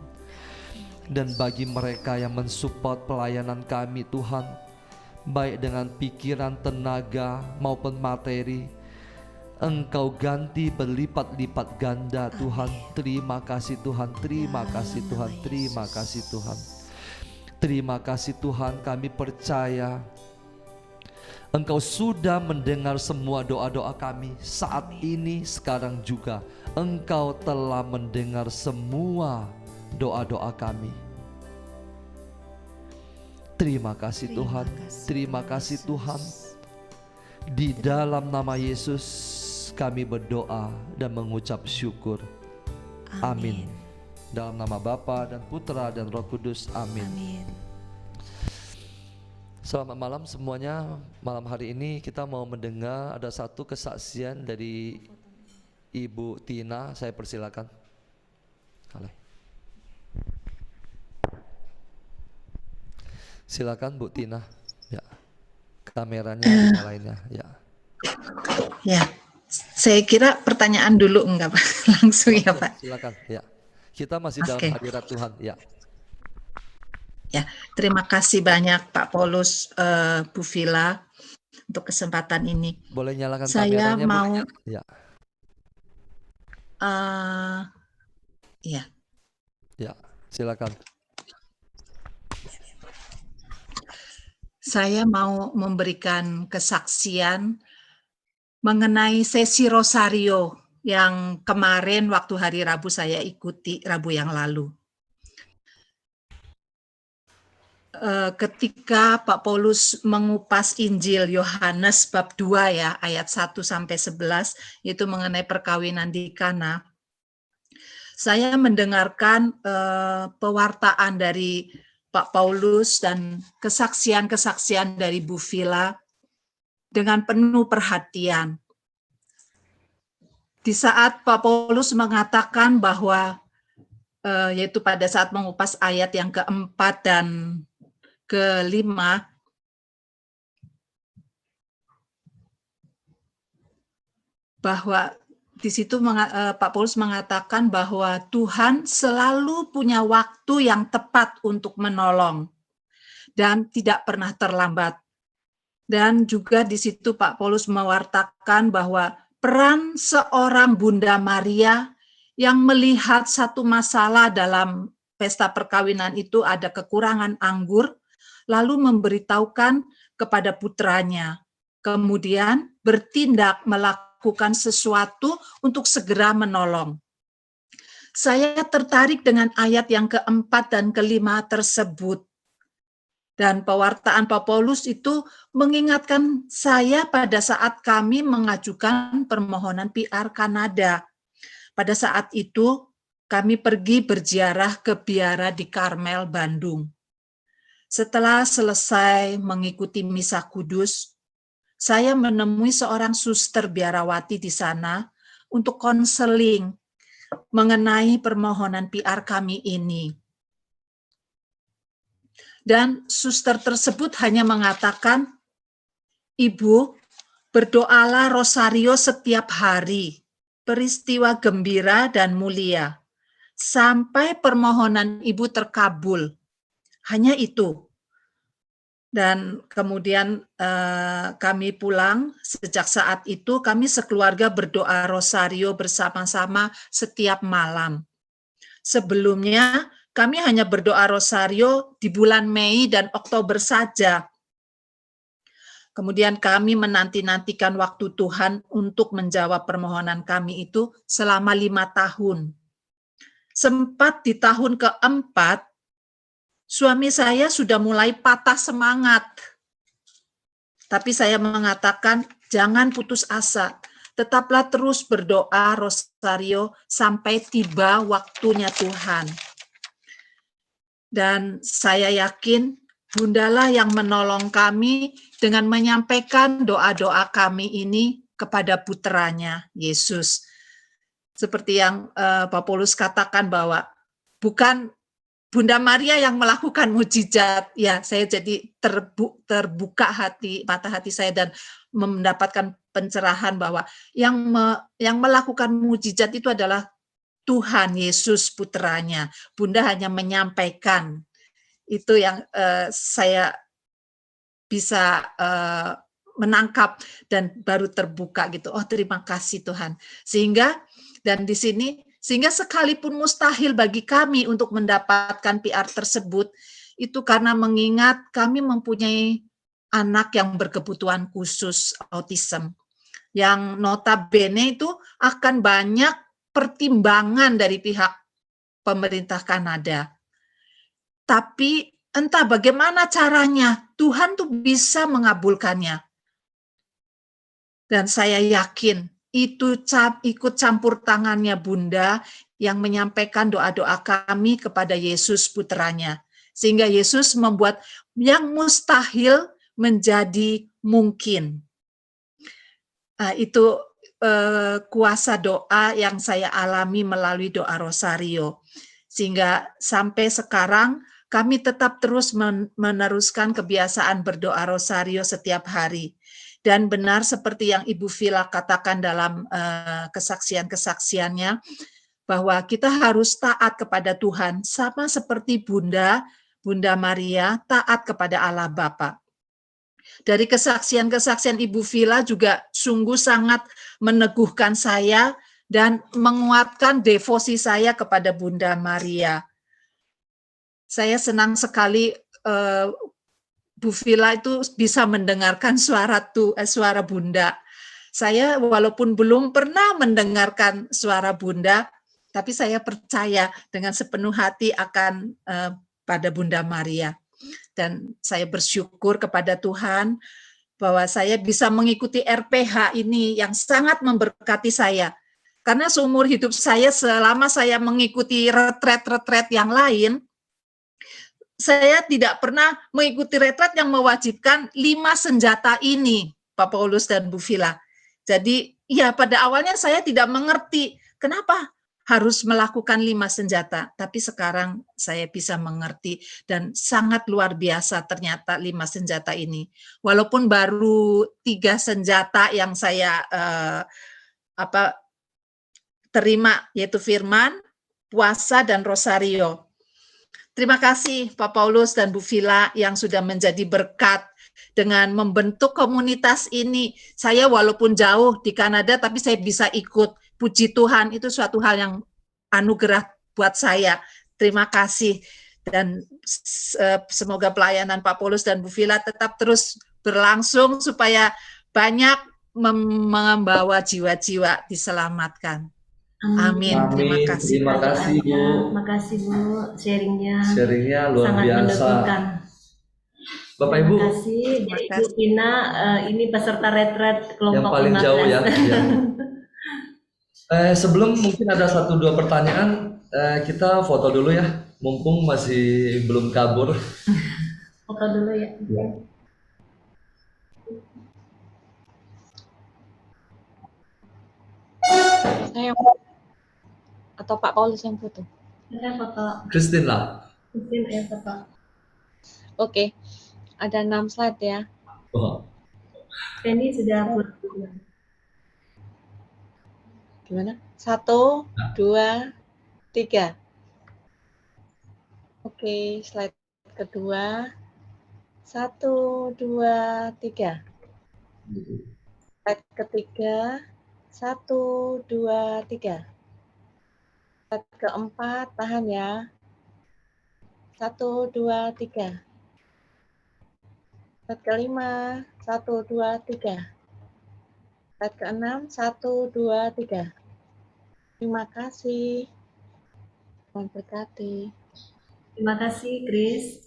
Dan bagi mereka yang mensupport pelayanan kami Tuhan, baik dengan pikiran, tenaga maupun materi, Engkau ganti berlipat-lipat ganda Tuhan. Terima kasih Tuhan, terima kasih Tuhan, terima kasih Tuhan. Terima kasih Tuhan, kami percaya Engkau sudah mendengar semua doa-doa kami saat ini, sekarang juga Engkau telah mendengar semua doa-doa kami. Terima kasih Tuhan, terima kasih Tuhan. Di dalam nama Yesus kami berdoa dan mengucap syukur. Amin. Dalam nama Bapa dan Putra dan Roh Kudus. Amin. Amin. Selamat malam semuanya. Malam hari ini kita mau mendengar ada satu kesaksian dari Ibu Tina. Saya persilakan. Halo. Silakan Bu Tina. Ya. Kameranya lainnya. Ya. Ya, saya kira pertanyaan dulu enggak Pak? Langsung ya Pak. Silakan. Ya. Kita masih dalam Oke. hadirat Tuhan. Ya. Ya, terima kasih banyak Pak Paulus, Bu Vila untuk kesempatan ini. Boleh nyalakan Saya kameranya, Bu? mau, Ya. ya, Ya. Silakan. saya mau memberikan kesaksian mengenai sesi Rosario yang kemarin waktu hari Rabu saya ikuti, Rabu yang lalu. Ketika Pak Paulus mengupas Injil Yohanes bab 2 ya, ayat 1 sampai 11, yaitu mengenai perkawinan di Kana. Saya mendengarkan pewartaan dari Pak Paulus dan kesaksian-kesaksian dari Bu Vila dengan penuh perhatian. Di saat Pak Paulus mengatakan bahwa yaitu pada saat mengupas ayat yang keempat dan kelima, bahwa di situ Pak Paulus mengatakan bahwa Tuhan selalu punya waktu yang tepat untuk menolong dan tidak pernah terlambat. Dan juga di situ Pak Paulus mewartakan bahwa peran seorang Bunda Maria yang melihat satu masalah dalam pesta perkawinan itu ada kekurangan anggur, lalu memberitahukan kepada putranya, kemudian bertindak melakukan sesuatu untuk segera menolong. Saya tertarik dengan ayat yang keempat dan kelima tersebut. Dan pewartaan Pak Paulus itu mengingatkan saya pada saat kami mengajukan permohonan PR Kanada. Pada saat itu kami pergi berziarah ke biara di Karmel, Bandung. Setelah selesai mengikuti misa kudus, saya menemui seorang suster biarawati di sana untuk konseling mengenai permohonan PR kami ini. Dan suster tersebut hanya mengatakan, Ibu, berdoalah rosario setiap hari, peristiwa gembira dan mulia, sampai permohonan Ibu terkabul. Hanya itu. Dan kemudian kami pulang, sejak saat itu kami sekeluarga berdoa rosario bersama-sama setiap malam. Sebelumnya kami hanya berdoa rosario di bulan Mei dan Oktober saja. Kemudian kami menanti-nantikan waktu Tuhan untuk menjawab permohonan kami itu selama 5 tahun. Sempat di tahun keempat, suami saya sudah mulai patah semangat. Tapi saya mengatakan, jangan putus asa. Tetaplah terus berdoa rosario sampai tiba waktunya Tuhan. Dan saya yakin, Bundalah yang menolong kami dengan menyampaikan doa-doa kami ini kepada puteranya, Yesus. Seperti yang Pak Paulus katakan bahwa bukan Bunda Maria yang melakukan mujizat, ya saya jadi terbuka mata hati saya dan mendapatkan pencerahan bahwa yang melakukan mujizat itu adalah Tuhan Yesus putranya. Bunda hanya menyampaikan, itu yang saya bisa menangkap dan baru terbuka gitu. Oh, terima kasih Tuhan. Sehingga sekalipun mustahil bagi kami untuk mendapatkan PR tersebut, itu karena mengingat kami mempunyai anak yang berkebutuhan khusus autism, yang notabene itu akan banyak pertimbangan dari pihak pemerintah Kanada. Tapi entah bagaimana caranya, Tuhan tuh bisa mengabulkannya. Dan saya yakin itu ikut campur tangannya Bunda yang menyampaikan doa-doa kami kepada Yesus putranya. Sehingga Yesus membuat yang mustahil menjadi mungkin. Itu kuasa doa yang saya alami melalui doa rosario. Sehingga sampai sekarang kami tetap terus meneruskan kebiasaan berdoa rosario setiap hari. Dan benar seperti yang Ibu Vila katakan dalam kesaksian-kesaksiannya, bahwa kita harus taat kepada Tuhan, sama seperti Bunda Maria taat kepada Allah Bapa. Dari kesaksian-kesaksian Ibu Vila juga sungguh sangat meneguhkan saya dan menguatkan devosi saya kepada Bunda Maria. Saya senang sekali Bu Vila itu bisa mendengarkan suara Bunda. Saya walaupun belum pernah mendengarkan suara Bunda, tapi saya percaya dengan sepenuh hati akan pada Bunda Maria. Dan saya bersyukur kepada Tuhan bahwa saya bisa mengikuti RPH ini yang sangat memberkati saya. Karena seumur hidup saya, selama saya mengikuti retret-retret yang lain, saya tidak pernah mengikuti retret yang mewajibkan 5 senjata ini, Pak Paulus dan Bu Vila. Jadi, ya pada awalnya saya tidak mengerti kenapa harus melakukan 5 senjata, tapi sekarang saya bisa mengerti dan sangat luar biasa ternyata 5 senjata ini. Walaupun baru 3 senjata yang saya terima, yaitu firman, puasa, dan rosario. Terima kasih Pak Paulus dan Bu Vila yang sudah menjadi berkat dengan membentuk komunitas ini. Saya walaupun jauh di Kanada, tapi saya bisa ikut. Puji Tuhan, itu suatu hal yang anugerah buat saya. Terima kasih. Dan semoga pelayanan Pak Paulus dan Bu Vila tetap terus berlangsung supaya banyak membawa jiwa-jiwa diselamatkan. Amin. Terima kasih. Terima kasih Bu. Terima kasih Bu, sharingnya. Sharingnya luar sangat biasa. mendukungkan. Bapak Ibu. Terima kasih. Jadi Ibu Tina ini peserta retret kelompok yang paling 15. jauh ya. Sebelum mungkin ada 1-2 pertanyaan, kita foto dulu ya. Mumpung masih belum kabur. Foto dulu ya. Saya atau Pak Paulus yang foto? Saya foto. Christine lah. Christine yang foto. Oke, ada 6 slide ya. Oh. Penny sudah pulang. Gimana? 1, 2, 3. Oke, slide kedua. 1, 2, 3. Slide ketiga. 1, 2, 3. Slide keempat, tahan ya. 1, 2, 3. Slide kelima. 1, 2, 3. Slide keenam. 1, 2, 3. Terima kasih. Tuhan berkati. Terima kasih, Chris.